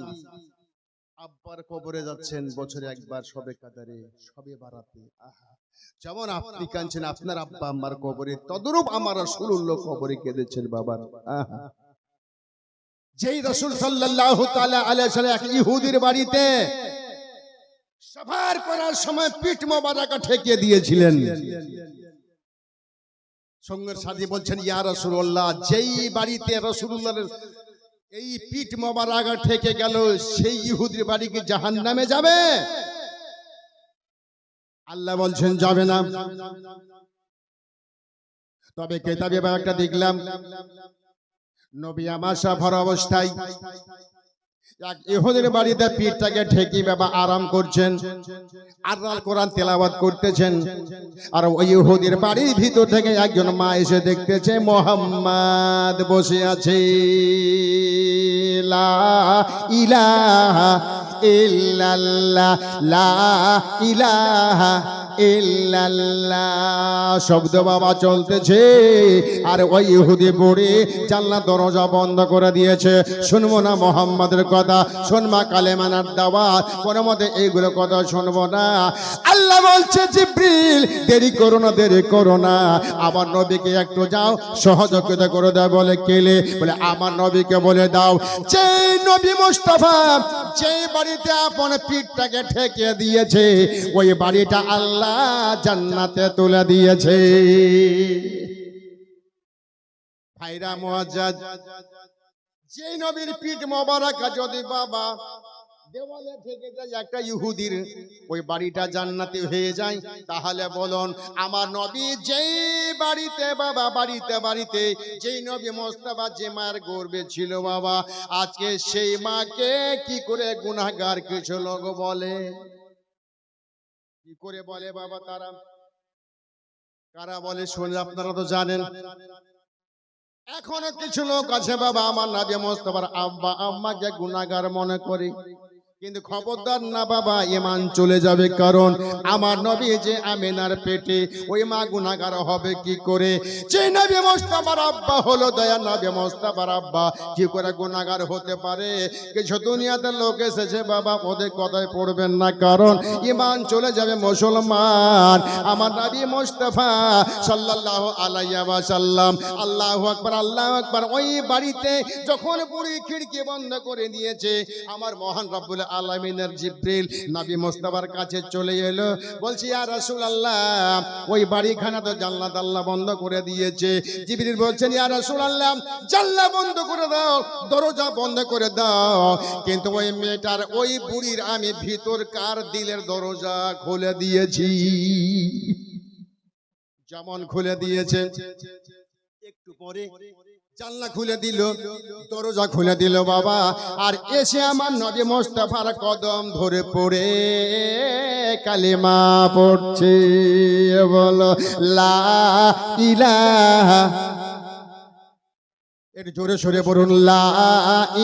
আব্বার কবরে যাচ্ছেন বছরে একবার, সবে কাদারে, সবে বারাতে। যেমন আপনি কাঁদছেন আপনার আব্বা আম্মার কবরে, তদরূপ আমার রাসূলুল্লাহ কবরে কেঁদেছেন বাবার। যেই রাসূল সাল্লাল্লাহু তাআলা আলাইহি ওয়াসাল্লাম এক ইহুদির বাড়িতে সফর করার সময় পিঠ মোবারক ঠেকিয়ে দিয়েছিলেন, সঙ্গের সাথী বলছেন ইয়া রাসূলুল্লাহ, যেই বাড়িতে রাসূলুল্লাহর এই পিঠ মোবারক ঠেকে গেল সেই ইহুদির বাড়ি কি জাহান্নামে যাবে? আল্লাহ বলছেন যাবে না। তবে কিতাবে একটা দেখলাম, নবী আমার সফর অবস্থায় এক ইহুদির বাড়িতে পিঠটাকে ঠেকি বাবা আরাম করছেন, আর কোরআন তেলাওয়াত করতেছেন। আর ওই ইহুদির বাড়ির ভিতর থেকে একজন মা এসে দেখতেছে মুহাম্মদ বসে আছে। লা ইলাহা ইল্লাল্লাহ, লা ইলাহা ইল্লাল্লাহ শব্দ বাবা চলতেছে। আর ওই ইহুদি বুড়ি জানলা দরজা বন্ধ করে দিয়েছে। শুনবো না মুহাম্মাদের কথা, শুনবা কালেমার দাওয়াত, কোন মতে এইগুলো কথা শুনবো না। আল্লাহ বলছে জিবরিল দেরি করো না, দেরি করো না, আমার নবীকে একটু যাও সহযোগিতা করে দাও। বলে কেলে? বলে আমার নবীকে বলে দাও যে নবী মুস্তাফা যে বাড়িতে আপন পিঠটাকে ঠেকে দিয়েছে ওই বাড়িটা আল্লাহ জান্নাতে তুলে দিয়েছে। ভাইরা মুআজ্জাজ, যে নবীর পিঠ মোবারক যদি বাবা দেওয়ালে থেকে যায় একটা ইহুদির, ওই বাড়িটা জান্নাতি হয়ে যায়, তাহলে বলুন আমার নবী যেই বাড়িতে বাবা বাড়িতে বাড়িতে যেই নবী মুস্তাফা যে মায়ের গর্বে ছিল বাবা, আজকে সেই মাকে কি করে গুনাহগার কিছু লোক বলে? কি করে বলে বাবা? তারা কারা বলে শুনে আপনারা তো জানেন। এখনো কিছু লোক আছে বাবা আমার নবী মুস্তাফার আব্বা আম্মাকে গুনাহগার মনে করে, কিন্তু খবরদার না বাবা, ঈমান চলে যাবে। কারণ আমার নবী যে আমিনার পেটে, ওই মা গুনাহগার হবে কি করে? যে নবী মুস্তাফার আব্বা হলো দয়া নবী মুস্তাফার আব্বা কি করে গুনাহগার হতে পারে? কিছু দুনিয়াতে লোক এসেছে বাবা, ওদের কথায় পড়বেন না, কারণ ঈমান চলে যাবে। মুসলমান আমার নবী মুস্তাফা সাল্লাল্লাহু আলাইহি ওয়াসাল্লাম, আল্লাহু আকবার আল্লাহু আকবার, ওই বাড়িতে যখন বুড়ি খিড়কি বন্ধ করে দিয়েছে, আমার মহান রব্বুল আলামিনের জিবরিল নবী মুস্তাফার কাছে চলে এলো, বলছি ইয়া রাসূলুল্লাহ ওই বাড়িখানা তো জান্নাত আল্লাহ বন্ধ করে দিয়েছে। জিবরিল বলছেন ইয়া রাসূলুল্লাহ জানলা বন্ধ করে দাও, দরজা বন্ধ করে দাও, কিন্তু ওই মেয়েটার ওই বুড়ির আমি ভিতরকার দিলের দরজা খুলে দিয়েছি। যেমন খুলে দিয়েছে, একটু পরে জানলা খুলে দিল, দরজা খুলে দিল বাবা, আর এসে আমার নবী মুস্তাফার কদম ধরে পড়ে কালিমা পড়ছে। বলো লা ইলাহা, একটু জোরে সরে বলুন লা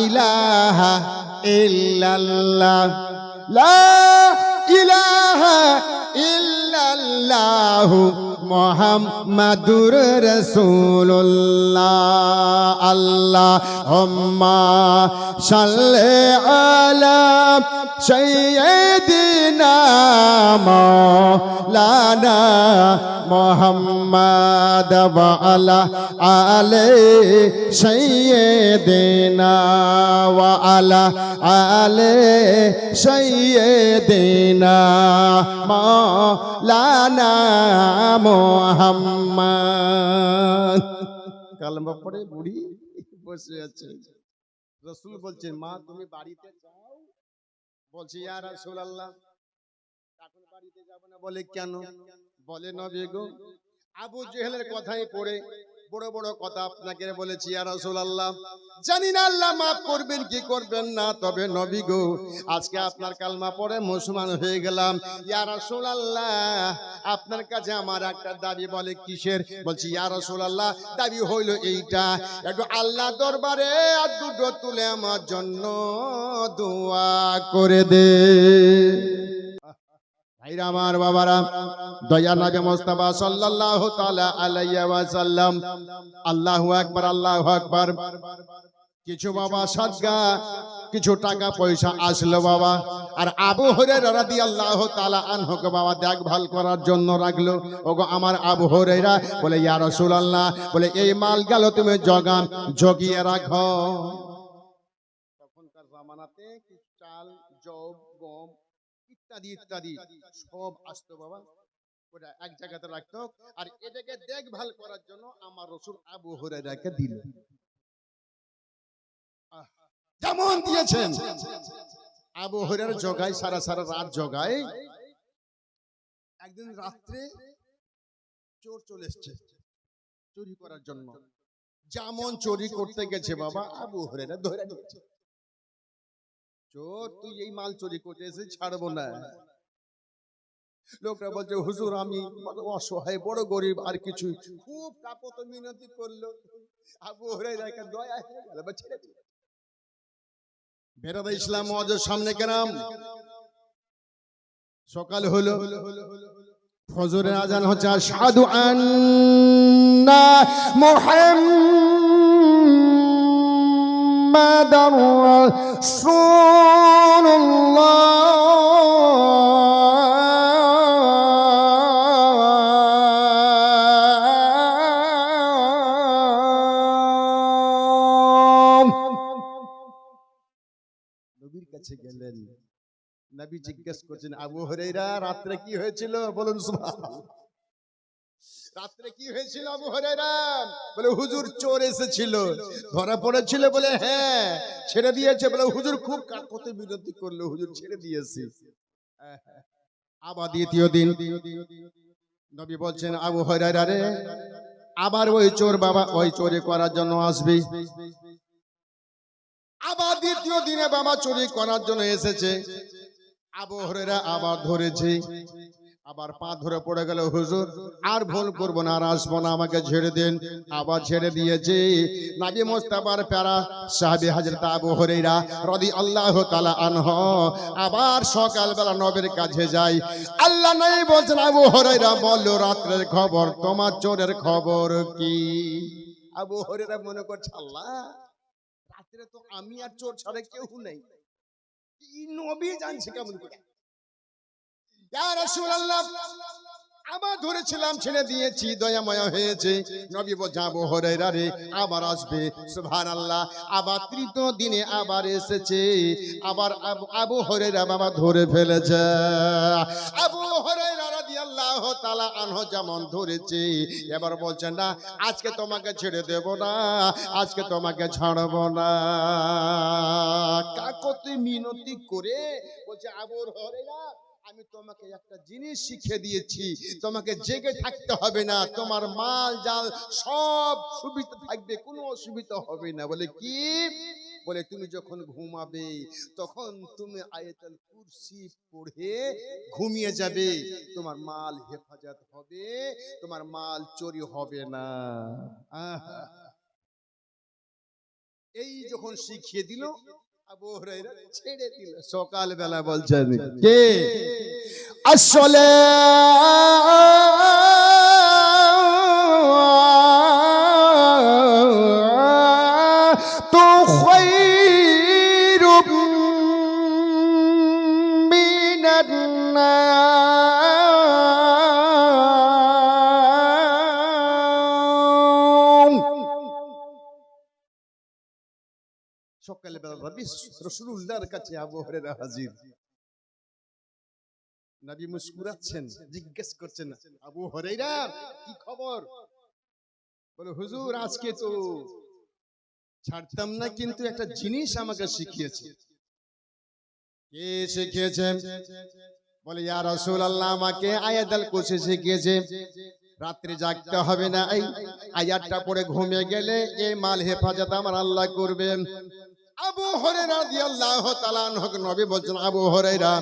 ইলাহা ইল্লাল্লাহ, লা ইলাহা ইল্লাল্লাহু মুহাম্মাদুর রাসূলুল্লাহ আল্লাহুম্মা সাল্লি আলা সাইয়্যিদিনা মাওলানা মুহাম্মাদ ওয়া আলা আলি সাইয়্যিদিনা ওয়া আলা আলি সাইয়্যিদিনা মাওলানা মুহাম্মদ। কালেমা পড়ে বুড়ি বসে আছে। রাসূল বলছেন, মা তুমি বাড়িতে যাও। বলছি, ইয়া রাসূলুল্লাহ এখন বাড়িতে যাব না। বলে কেন? বলে নবী গো, আবু জেহেলের কথাই পড়ে বড় বড় কথা আপনাকে বলেছি ইয়া রাসূলুল্লাহ। জানি না আল্লাহ মাফ করবেন কি করবেন না, তবে নবী গো আজকে আপনার কালমা পড়ে মুসলমান হয়ে গেলাম। ইয়া রাসূলুল্লাহ আপনার কাছে আমার একটা দাবি। বলে কিসের? বলছি ইয়া রাসূলুল্লাহ দাবি হইল এইটা, একটু আল্লাহ দরবারে আর দুটো তুলে আমার জন্য দোয়া করে দে। ভাইরা আমার, বাবারা, দয়া নবী মুস্তাফা সাল্লাল্লাহু তাআলা আলাইহি ওয়াসাল্লাম। আল্লাহু আকবার, আল্লাহু আকবার। কিছু বাবা সাদগা কিছু টাকা পয়সা আসলো বাবা, আর আবু হুরায়রা রাদিয়াল্লাহু তাআলা আনহুকে বাবা দেখভাল করার জন্য রাখলো। ওগো আমার আবু হুরায়রা বলে, ইয়া রাসূলুল্লাহ বলে এই মাল গেল তুমি জগিয়ে রাখো। তখনকার জামানাতে চাল, জব, গম ইত্যাদি ইত্যাদি সব আসতো বাবা, ওটা এক জায়গাতে রাখতো। আর এটাকে দেখভাল করার জন্য আমার রাসূল আবু হুরায়রাকে দিল। যেমন দিয়েছেন আবু হুরায়রা জগায়, সারা সারা রাত জগায়। একদিন রাত্রে চোর চলে এসেছে চুরি করার জন্য। যেমন চুরি করতে গেছে বাবা, আবু হুরায়রা ধরে নিয়েছে। চোর, তুই এই মাল চুরি করতে এসে ছাড়বো না। লোকটা বলছে, হুজুর আমি অসহায়, বড় গরিব, আর কিছু। খুব কাপত মিনতি করলো। আবু হুরায়রাকে দয়া হয়ে গেল, ছেড়ে দিল। বেরাদা ইসলাম ওয়াজের সামনে কেরাম, সকাল হলো, ফজরের আজান হচ্ছে, আশহাদু আন্না মুহাম্মাদার রাসূলুল্লাহ। নবীর কাছে গেলেন, নবী জিজ্ঞেস করছেন, আবু হুরায়রা রাত্রে কি হয়েছিল? বলুন সুবহানাল্লাহ। রাত্রে কি হয়েছিল আবু হুরায়রা? বলে হুজুর চোর এসেছিল, ধরা পড়েছিল। বলে হ্যাঁ, ছেড়ে দিয়েছে। বলে হুজুর খুব কাকুতি মিনতি করলো, হুজুর ছেড়ে দিয়েছে। আবার দ্বিতীয় দিন নবী বলছেন, আবু হুরায়রা রে আবার ওই চোর বাবা ওই চোরি করার জন্য আসবে। আবার দ্বিতীয় দিনে বাবা চুরি করার জন্য এসেছে। আবু হুরায়রা আবার ধরেছে, আবার পা ধরে পড়ে গেল, হুজুর আর ভুল করবো না, আর আসবো না, আমাকে ছেড়ে দেন। আবার ছেড়ে দিয়েছে। নবী মুস্তাফার প্যারা সাহাবী হযরত আবু হুরায়রা রাদিয়াল্লাহু তাআলা আনহু আবার সকালবেলা নবীর কাছে যায়। আল্লাহ নবী বলছেন, আবু হুরায়রা বলো রাত্রের খবর, তোমার চোরের খবর কি? আবু হুরায়রা মনে করছে, আল্লাহ রাত্রে তো আমি আর চোর ছাড়া কেউ নেই, নবী জানছে কেমন করে? ইয়া রাসূলুল্লাহ আবার ধরেছিলাম, ছেড়ে দিয়েছি, দয়াময় হয়েছে। নবী বলছেন, আবু হুরায়রা রে আবার আসবে। সুবহানাল্লাহ। আবার তৃতীয় দিনে আবার এসেছে। আবার আবু হুরায়রা বাবা ধরে ফেলেছে। আবু হুরায়রা রাদিয়াল্লাহু তাআলা আনহু যেমন ধরেছে, এবার বলছেন, না আজকে তোমাকে ছেড়ে দেব না, আজকে তোমাকে ছাড়ব না। কাকুতি মিনতি করে বলছে, আবু হুরায়রা আমি তোমাকে একটা জিনিস শিখিয়ে দিয়েছি, তোমাকে জেগে থাকতে হবে না, তোমার মাল জাল সব সুবিধা থাকবে, কোনো অসুবিধা হবে না। বলে কি? বলে তুমি যখন ঘুমাবে তখন তুমি আয়াতুল কুরসি পড়ে ঘুমিয়ে যাবে, তোমার মাল হেফাজত হবে, তোমার মাল চুরি হবে না। এই যখন শিখিয়ে দিল, আবু হুরায়রা ছেড়ে দিল। সকালবেলা বলছেন, কে আসলে সকালবেলা নবী রাসূলুল্লাহর কাছে আবু হুরায়রা হাজির। নবী মুস্কুরাচ্ছেন, জিজ্ঞেস করছেন, আবু হুরায়রা কি খবর? বলে, হুজুর আজকে তো ছাড়তাম না, কিন্তু একটা জিনিস আমাকে শিখিয়েছে। কে শিখিয়েছে? বলে, ইয়া রাসূলুল্লাহ, আমাকে আয়াতুল কুরসি শিখিয়েছে। রাত্রে জাগতে হবে না, এই আয়াতটা পড়ে ঘুমিয়ে গেলে এই মাল হেফাজত আমার আল্লাহ করবেন। আবু হুরায়রা রাদিয়াল্লাহু তাআলা আনহু নবী বলছেন, আবু হুরায়রা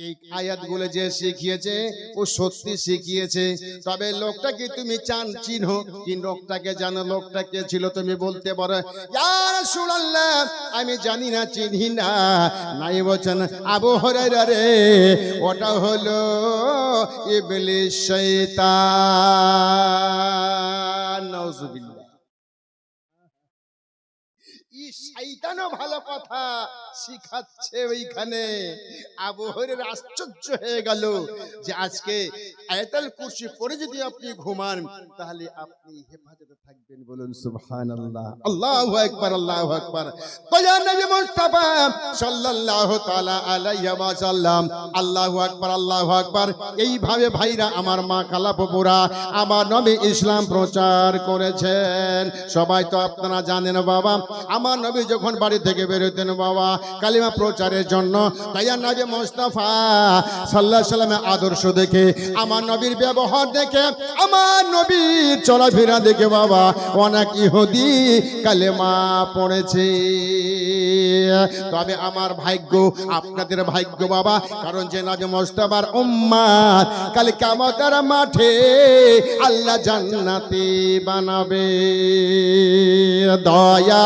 এই আয়াতগুলো যে শিখিয়েছে ও সত্যি শিখিয়েছে, তবে লোকটাকে তুমি চিনো কি? লোকটাকে জানো? লোকটাকে ছিল তুমি বলতে পারো? ইয়া রাসূলুল্লাহ, আমি জানি না, চিনি না। নাই বলছেন, আবু হুরায়রা রে, ওটা হলো ইবলিস, শয়তান। নাউজুবিল্লাহ। শয়তানও ভালো কথা শিখাচ্ছে ওইখানে। আবু হুরায়রা আশ্চর্য হয়ে গেল যে আজকে আয়াতুল কুরসি পড়ে যদি আপনি ঘুমান তাহলে আপনি হেফাজতে থাকবেন। বলুন সুবহানাল্লাহ, আল্লাহু আকবার, আল্লাহু আকবার। দয়া নবী মুস্তাফা সাল্লাল্লাহু তাআলা আলাইহি ওয়াসাল্লাম, আল্লাহু আকবার, আল্লাহু আকবার। এইভাবে ভাইরা আমার, মা খালাপুরা, আমার নবী ইসলাম প্রচার করেছেন। সবাই তো আপনারা জানেন বাবা, আমার নবী যখন বাড়ি থেকে বেরোতেন বাবা কালিমা প্রচারের জন্য, তাই নবী মুস্তাফা সাল্লাল্লাহু আলাইহি ওয়াসাল্লামের আদর্শ দেখে, আমার নবীর ব্যবহার দেখে, আমার নবীর চলাফেরা দেখে বাবা অনেক ইহুদি কালেমা পড়েছে। তবে আমার ভাগ্য, আপনাদের ভাগ্য বাবা, কারণ যে নবী মুস্তাফার উম্মত কাল কিয়ামতের মাঠে আল্লাহ জান্নাতি বানাবে। দয়া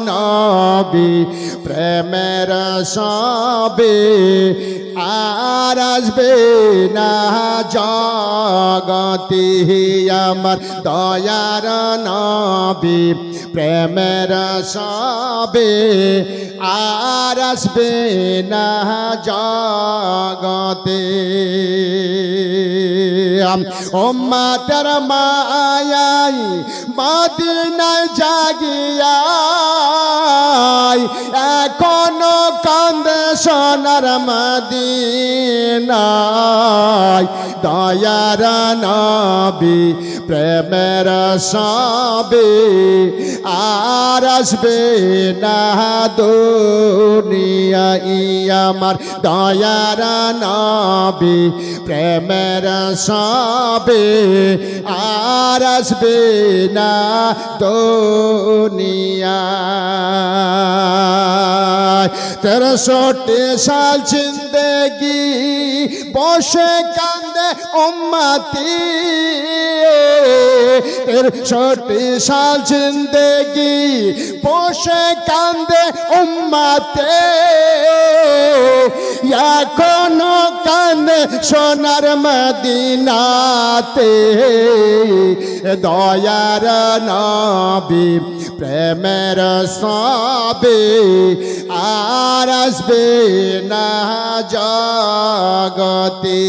নবী প্রেমের সবে আর আসবে না জগতে। আমার দয়ার নবী প্রেমের সবে আর আসবে না জগতে। উম্মতের মায়াই মদিনায় জাগিয়া এখনো কান্দে সোনার মদিনায়। দয়ার নবী প্রেমের সবে আর আসবে না দুনিয়ায়। আমার দয়ার নবী প্রেমের সবে আর আসবে না দুনিয়ায়। 63 সাল জিন্দেগি বসে কান্দে উম্মতি। 63 সাল জিন্দেগি বসে কান্দে উম্মতে। এখনো কান্দে সোনার মদিনাতে। দয়ার নবী প্রেমের সবে আর আসবে না জগতে।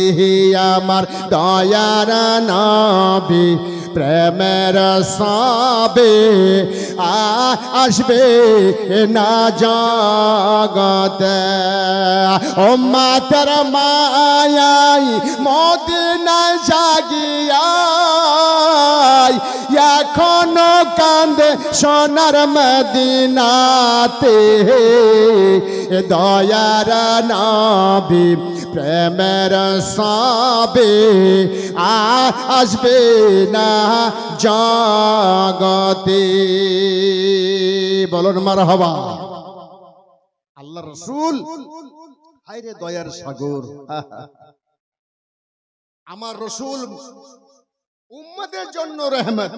আমার দয়ার নবী প্রেমের সবে আসবে না জগতে। উম্মতের মায়াই মদিনায় জাগিয়া এখনো কান্দে সোনার মদিনাতে। দয়ার নবী প্রেমের সবে আসবে না জগতে। বলুন মারহাবা। আল্লাহ রাসূল হায়রে দয়ার সাগর। আমার রাসূল উম্মতের জন্য রহমত,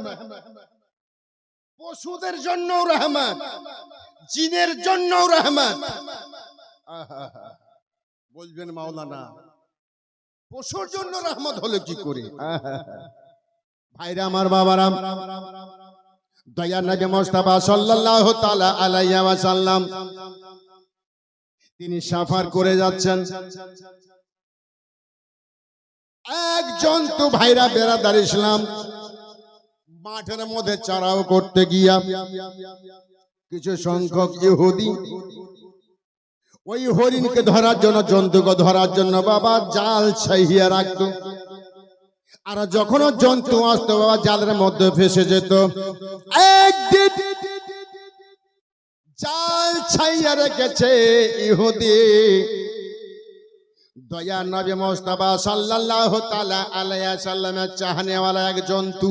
পশুদের জন্য রহমত, জিনের জন্য রহমত। বলবেন মাওলানা পশুর জন্য রহমত হলো কি করে? ভাইরা আমার, বাবারা, দয়ার নবী মুস্তাফা সাল্লাল্লাহু তাআলা আলাইহি ওয়াসাল্লাম তিনি সফর করে যাচ্ছেন। একজন তো ভাইরা বেরাদার ইসলাম মাঠের মধ্যে চড়াও করতে গিয়া কিছু সংখ্যক ইহুদি ওই হরিণকে ধরার জন্য, জন্তুকে ধরার জন্য বাবা জাল ছাইয়া রাখতো। আর যখন জন্তু আসতো বাবা জালের মধ্যে ফেসে যেত। একদিন জাল ছাইয়া রেখেছে ইহুদি, দয়া নবী মুস্তাফা সাল্লাল্লাহু তাআলা আলাইহি সাল্লামের চাহনেওয়ালা এক জন্তু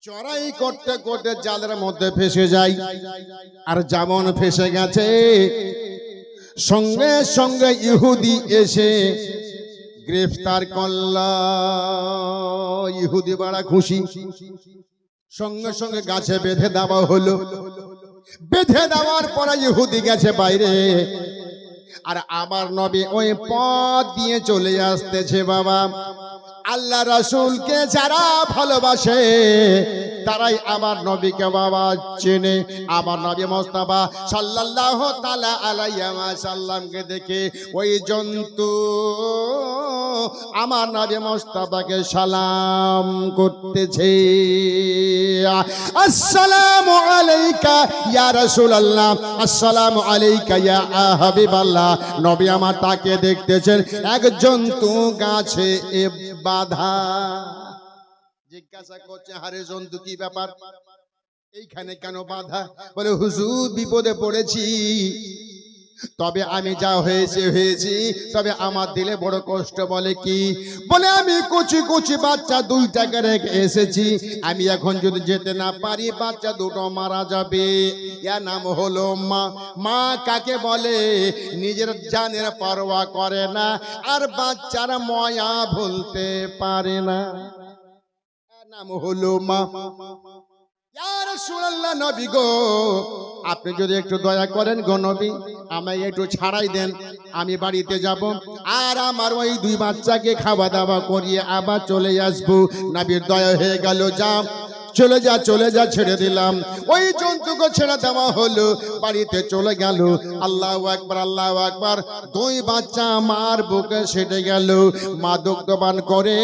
চড়াই করতে করতে জালের মধ্যে ফেসে যায়। আর যেমন ফেসে গেছে সঙ্গে সঙ্গে ইহুদি এসে গ্রেফতার করল। ইহুদি বড় খুশি, সঙ্গে সঙ্গে গাছে বেঁধে দেওয়া হলো। বেঁধে দেওয়ার পরে ইহুদি গেছে বাইরে, আর আমার নবী ওই পথ দিয়ে চলে আসতেছে বাবা। আল্লাহ রাসূলকে যারা ভালোবাসে তারাই আমার নবীকে বাবা চেনে। আমার নবী মুস্তাফা সাল্লাল্লাহু তাআলা আলাইহি ওয়াসাল্লামকে দেখে ওই জন্তু আমার নবী মুস্তাফাকে সালাম করতেছে, আসসালামু আলাইকা ইয়া রাসূলুল্লাহ, আসসালামু আলাইকা ইয়া হাবিবাল্লাহ। নবী আমার তাকে দেখতেছেন, এক জন্তু গাছে বাধা। জিজ্ঞাসা করছে, হারে জন্তু কি ব্যাপার, এইখানে কেন বাধা? বলে হুজুর বিপদে পড়েছি, তবে আমি যা হয়েছে হয়েছি, তবে আমার দিলে বড় কষ্ট। বলে কি? বলে আমি কুচি কুচি বাচ্চা দুইটাকে রেখে এসেছি, আমি এখন যদি যেতে না পারি বাচ্চা দুটো মারা যাবে। এর নাম হলো মা। মা কাকে বলে? নিজের জানের পরোয়া করে না আর বাচ্চার ময়া ভুলতে পারে না, এর নাম হলো মা। ইয়া রাসূলুল্লাহ, নবী গো আপনি যদি একটু দয়া করেন গো নবী, আমায় একটু ছাড়াই দেন, আমি বাড়িতে যাব আর আমার ওই দুই বাচ্চাকে খাওয়া দাওয়া করিয়ে আবার চলে আসবো। নবীর দয়া হয়ে গেল, যা চলে যা চলে যা, ছেড়ে দিলাম। ওই জন্তুকে ছেড়ে দেওয়া হলো, বাড়িতে চলে গেল। আল্লাহু আকবার, আল্লাহু আকবার। দুই বাচ্চা মার বুকে সেটে গেল, মা দুগ্ধপান করে,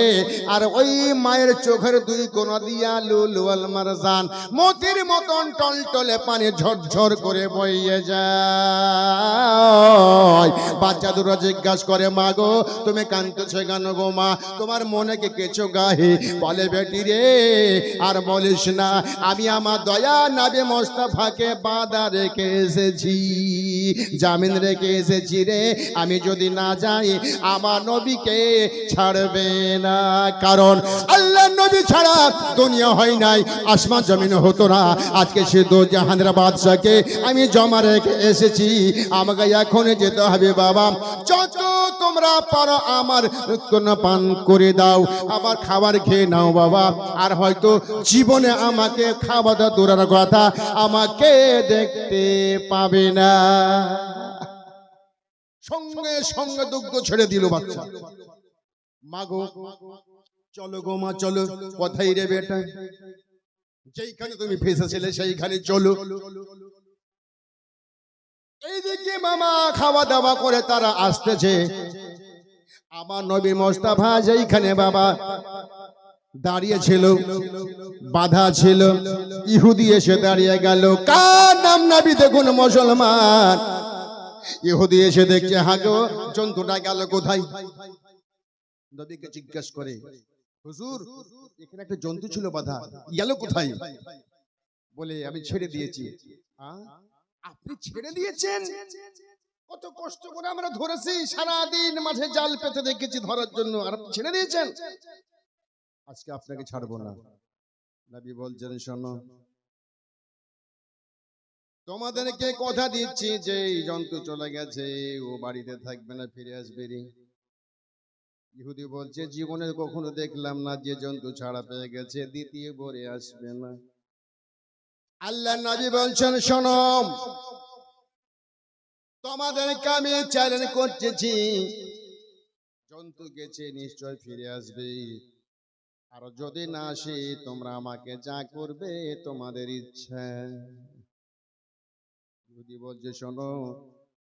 আর ওই মায়ের চোখের দুই কোণা দিয়া লুলুয়াল মারজান মতির মতন টলটলে পানি ঝরঝর করে বইয়ে যায়। বাচ্চা দুটো জিজ্ঞাসা করে, মা গো তুমি কাঁদতেছো কেন গো মা, তোমার মনে কে কিছু গাহে? বলে বেটি রে আর বলিস না, আমি আমার দয়া নবী মুস্তাফাকে বাঁধা রেখে এসেছি, জামিন রেখে এসেছি রে। আমি যদি না যাই আমার নবীকে ছাড়বে না, কারণ আল্লাহর নবী ছাড়া দুনিয়া হয় নাই, আসমান জমিন হতো না। আজকে সে দো জাহানের বাদশাকে আমি জমা রেখে এসেছি, আমাকে এখন যেতে হবে বাবা। যত তোমরা পারো আমার কোন পান করে দাও, আমার খাবার খেয়ে নাও বাবা, আর হয়তো জীবনে আমাকে খাওয়া দূরের কথা আমাকে দেখতে পাবে না। সঙ্গে সঙ্গে দুগ্ধ ছেড়ে দিল বাচ্চা। মাগো চলো গো মা চলো। কোথায় রে বেটা? যেইখানে তুমি ফেসেছিলে সেইখানে চলো। এইদিকে মামা খাওয়া দাওয়া করে তারা আসতেছে। আমার নবী মুস্তাফা যেইখানে বাবা দাঁড়িয়ে ছিল, বাধা ছিল, ইহুদি এসে দাঁড়িয়ে গেল। কার নাম নবী? দেখুন মুসলমান। ইহুদি এসে দেখছে, হাগো জন্তুটা গেল কোথায়? নবীকে জিজ্ঞাসা করে, হুজুর এখানে একটা জন্তু ছিল বাধা, গেল কোথায়? বলে আমি ছেড়ে দিয়েছি। আপনি ছেড়ে দিয়েছেন? কত কষ্ট করে আমরা ধরেছি, সারাদিন মাঠে জাল পেতে দেখেছি ধরার জন্য, আর আপনি ছেড়ে দিয়েছেন? আজকে আপনাকে ছাড়বো না। নবী বলছেন, শোনো তোমাদেরকে কথা দিচ্ছি যে এই জন্তু চলে গেছে, ও বাড়িতে থাকবে না, ফিরে আসবে রে। ইহুদি বলছে, জীবনে কখনো দেখলাম না যে জন্তু ছাড়া পেয়ে গেছে দ্বিতীয় ভরে আসবে না। আল্লাহ নবী বলছেন, শোনো তোমাদেরকে আমি চ্যালেঞ্জ করতেছি, জন্তু গেছে নিশ্চয় ফিরে আসবে, আর যদি না আসে তোমরা আমাকে যা করবে তোমাদের ইচ্ছা। ইহুদি বলছে, শোনো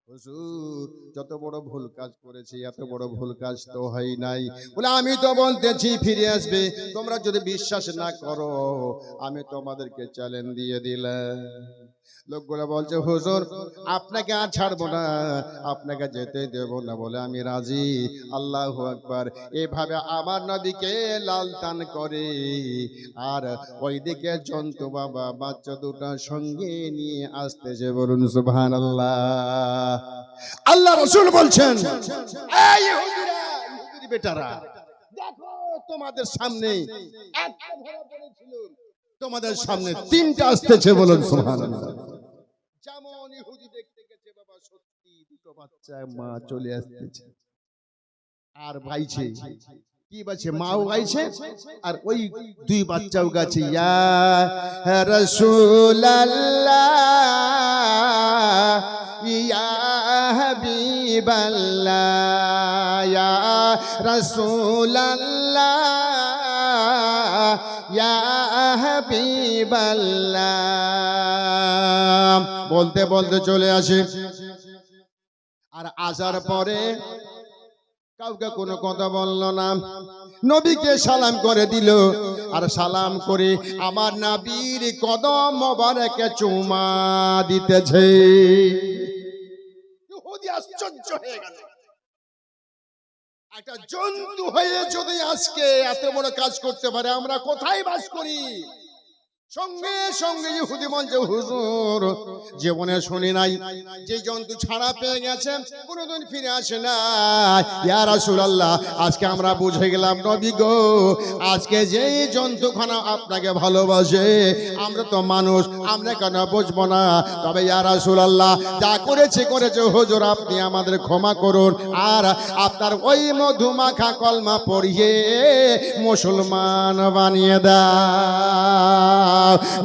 হুজুর যত বড় ভুল কাজ করেছি, এত বড় ভুল কাজ তো হয় নাই। বলে আমি তো বলতেছি ফিরে আসবে, তোমরা যদি বিশ্বাস না করো আমি তোমাদেরকে চ্যালেঞ্জ দিয়ে দিলাম। লোকগুলো বলছে হুজুর আপনাকে আর ছাড়বো না, আপনাকে যেতে দেব না, বলে আমি রাজি। আল্লাহু আকবার। এভাবে আমার নবীকে লাল টান করে আর ওইদিকে জন্তু বাবা বাচ্চা দুটা সঙ্গে নিয়ে আসতেছে। বলুন সুবহানাল্লাহ। আল্লাহ রাসূল বলছেন, এই ইহুদিরা, ইহুদি বেটারা, দেখো তোমাদের সামনে একটা ধরা পড়েছিল, তোমাদের সামনে তিনটা আসতেছে। বলুন সুবহানাল্লাহ। যেমন ইহুদি দেখতে গেছে বাবা, সত্যি দুটো বাচ্চা মা চলে আসতেছে আর ভাইছে, কি বলছে, মাও গাইছে আর ওই দুই বাচ্চাও গাছে, ইয়া রাসূলুল্লাহ ইয়া হাবিবাল্লাহ ইয়া রাসূলুল্লাহ ইয়া হাবিবাল্লাহ বলতে বলতে চলে আসে। আর আসার পরে কাউকে কোনো কথা বলল না, নবীকে সালাম করে দিল। আর সালাম করে আমার নবীর কদম মোবারকে চুমা দিতেছে। ইহুদি আশ্চর্য হয়ে গেল, একটা জন্তু হয়ে যদি আজকে এত বড় কাজ করতে পারে, আমরা কোথায় বাস করি? সঙ্গে সঙ্গে ইহুদি বলছে, হুজুর জীবনে শুনি নাই যে জন্তু ছাড়া পেয়ে গেছে কোনদিন ফিরে আসে না। ইয়া রাসূলুল্লাহ, আজকে আমরা বুঝে গেলাম নবী গো, আজকে যে জন্তুখানা আপনাকে ভালোবাসে, আমরা তো মানুষ, আমরা কেন বুঝবো না? তবে ইয়া রাসূলুল্লাহ, যা করেছে করেছে হুজুর, আপনি আমাদের ক্ষমা করুন আর আপনার ওই মধুমাখা কলমা পড়িয়ে মুসলমান বানিয়ে দাও।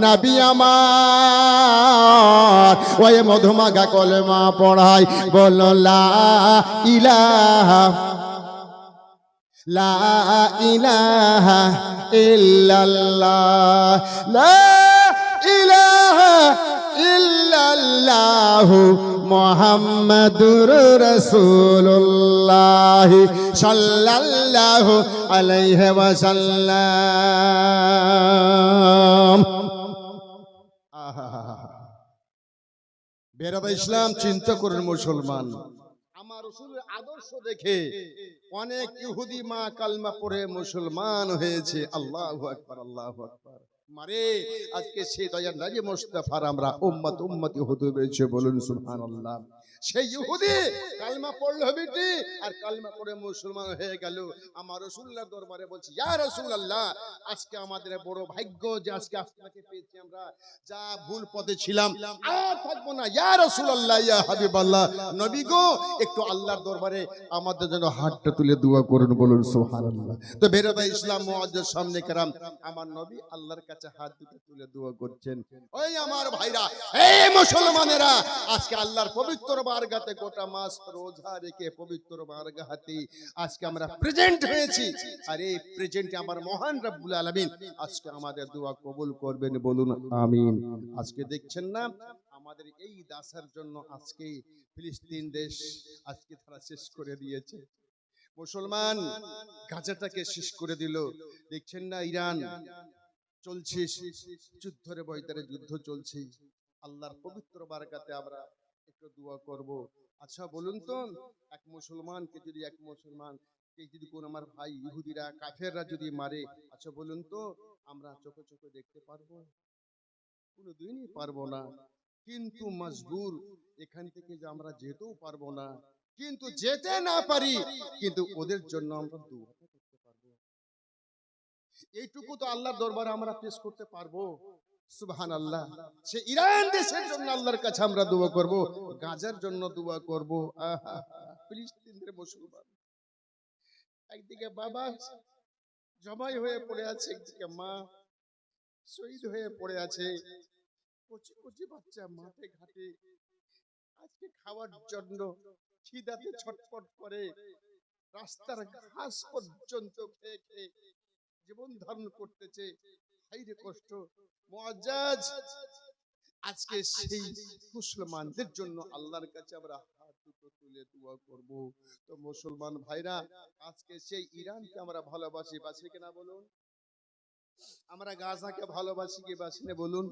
নবী আমার ওই মধুমাখা কলমা পড়াই, বলো লা ইলাহা লা ইলাহা ইল্লাল্লাহ লা ইলাহা ইল্লাল্লাহু মুহাম্মাদুর রাসূলুল্লাহ সাল্লাল্লাহু আলাইহি ওয়াসাল্লাম। বেরাদা ইসলাম, চিন্তা করুন মুসলমান, আমার রাসূলের আদর্শ দেখে অনেক ইহুদি মা কালমা পড়ে মুসলমান হয়েছে। আল্লাহু আকবার, আল্লাহু আকবার। মারে আজকে সেই দয়ার নবী মুস্তাফার আমরা উম্মতি হতে পেরেছে। বলুন সুবহানাল্লাহ। সেই ইহুদি কালমা পড়লো বিটি আর কালমা পড়ে মুসলমান হয়ে গেল। আমার রাসূলুল্লাহর দরবারে বলছি, ইয়া রাসূলুল্লাহ, আজকে আমাদের বড় ভাগ্য যে আজকে আপনাকে পেয়েছি, আমরা যা ভুল পথে ছিলাম আর থাকবো না। ইয়া রাসূলুল্লাহ ইয়া হাবিবাল্লাহ, নবী গো, একটু আল্লাহর দরবারে আমাদের জন্য হাতটা তুলে দোয়া করুন। বলুন সুবহানাল্লাহ। তো বেরাদা ইসলাম মুআজ্জাজ সামনে কেরাম, আমার নবী আল্লাহর কাছে হাত দুটো তুলে দোয়া করছেন। ওই আমার ভাইরা, এই মুসলমানেরা, আজকে আল্লাহর পবিত্র বারগাতে গোটা মাস রোজা রেখে পবিত্র বারগাতে আজকে আমরা প্রেজেন্ট হয়েছি। আর এই প্রেজেন্টে আমার মহান রব্বুল আলামিন আজকে আমাদের দোয়া কবুল করবেন। বলুন আমিন। আজকে দেখছেন না আমাদের এই দাসের জন্য আজকে ফিলিস্তিন দেশ আজকে তারা শেষ করে দিয়েছে। মুসলমান গাজাটাকে শেষ করে দিল। দেখছেন না ইরান চলছে, যুদ্ধের বয়তারে যুদ্ধ চলছে। আল্লাহর পবিত্র বারকাতে আমরা একটু দোয়া করব। আচ্ছা বলুন তো, এক মুসলমানকে যদি যদি কোন আমার ভাই ইহুদিরা কাফেররা যদি মারে, আচ্ছা বলুন তো আমরা চোখে চোখে দেখতে পারবো? কোনোদিনই পারবো না। কিন্তু মজবুর, এখান থেকে যে আমরা যেতেও পারবো না, কিন্তু যেতে না পারি কিন্তু ওদের জন্য আমরা দোয়া করতে পারবো। এইটুকু তো আল্লাহর দরবারে আমরা পেশ করতে পারবো। সুবহানাল্লাহ। সে ইরান দেশের জন্য আল্লাহর কাছে আমরা দোয়া করব, গাজার জন্য দোয়া করব। ফিলিস্তিনের মুসলমান, একদিকে বাবা জবাই হয়ে পড়ে আছে, একদিকে মা শহীদ হয়ে পড়ে আছে, কচি কচি বাচ্চা মাঠে ঘাটে আজকে খাওয়ার জন্য খিদাতে ছটফট করে, রাস্তার ঘাস পর্যন্ত খেয়ে খেয়ে জীবন ধারণ করতেছে। হাইরে কষ্ট। মুআজ্জাজ, আজকে সেই মুসলমানদের জন্য আল্লাহর কাছে আমরা হাত তুলে দোয়া করব। তো মুসলমান ভাইরা, আজকে সেই ইরানকে আমরা ভালোবাসি, বাসি কিনা বলুন? আমরা গাজাকে ভালোবাসি কি বাসি না বলুন?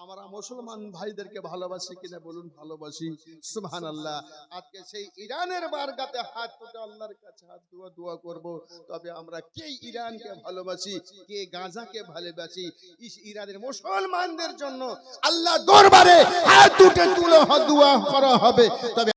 আমরা মুসলমান ভাইদেরকে ভালোবাসি কিনা বলুন? ভালোবাসি। সুবহানাল্লাহ। আজকে সেই ইরানের বারগাতে হাত তুলে আল্লাহর কাছে হাত দোয়া করব। তবে আমরা কে ইরানকে ভালোবাসি, কে গাজাকে ভালোবাসি, ইরানের মুসলমানদের জন্য আল্লাহ দরবারে হাত তুলে দোয়া করা হবে। তবে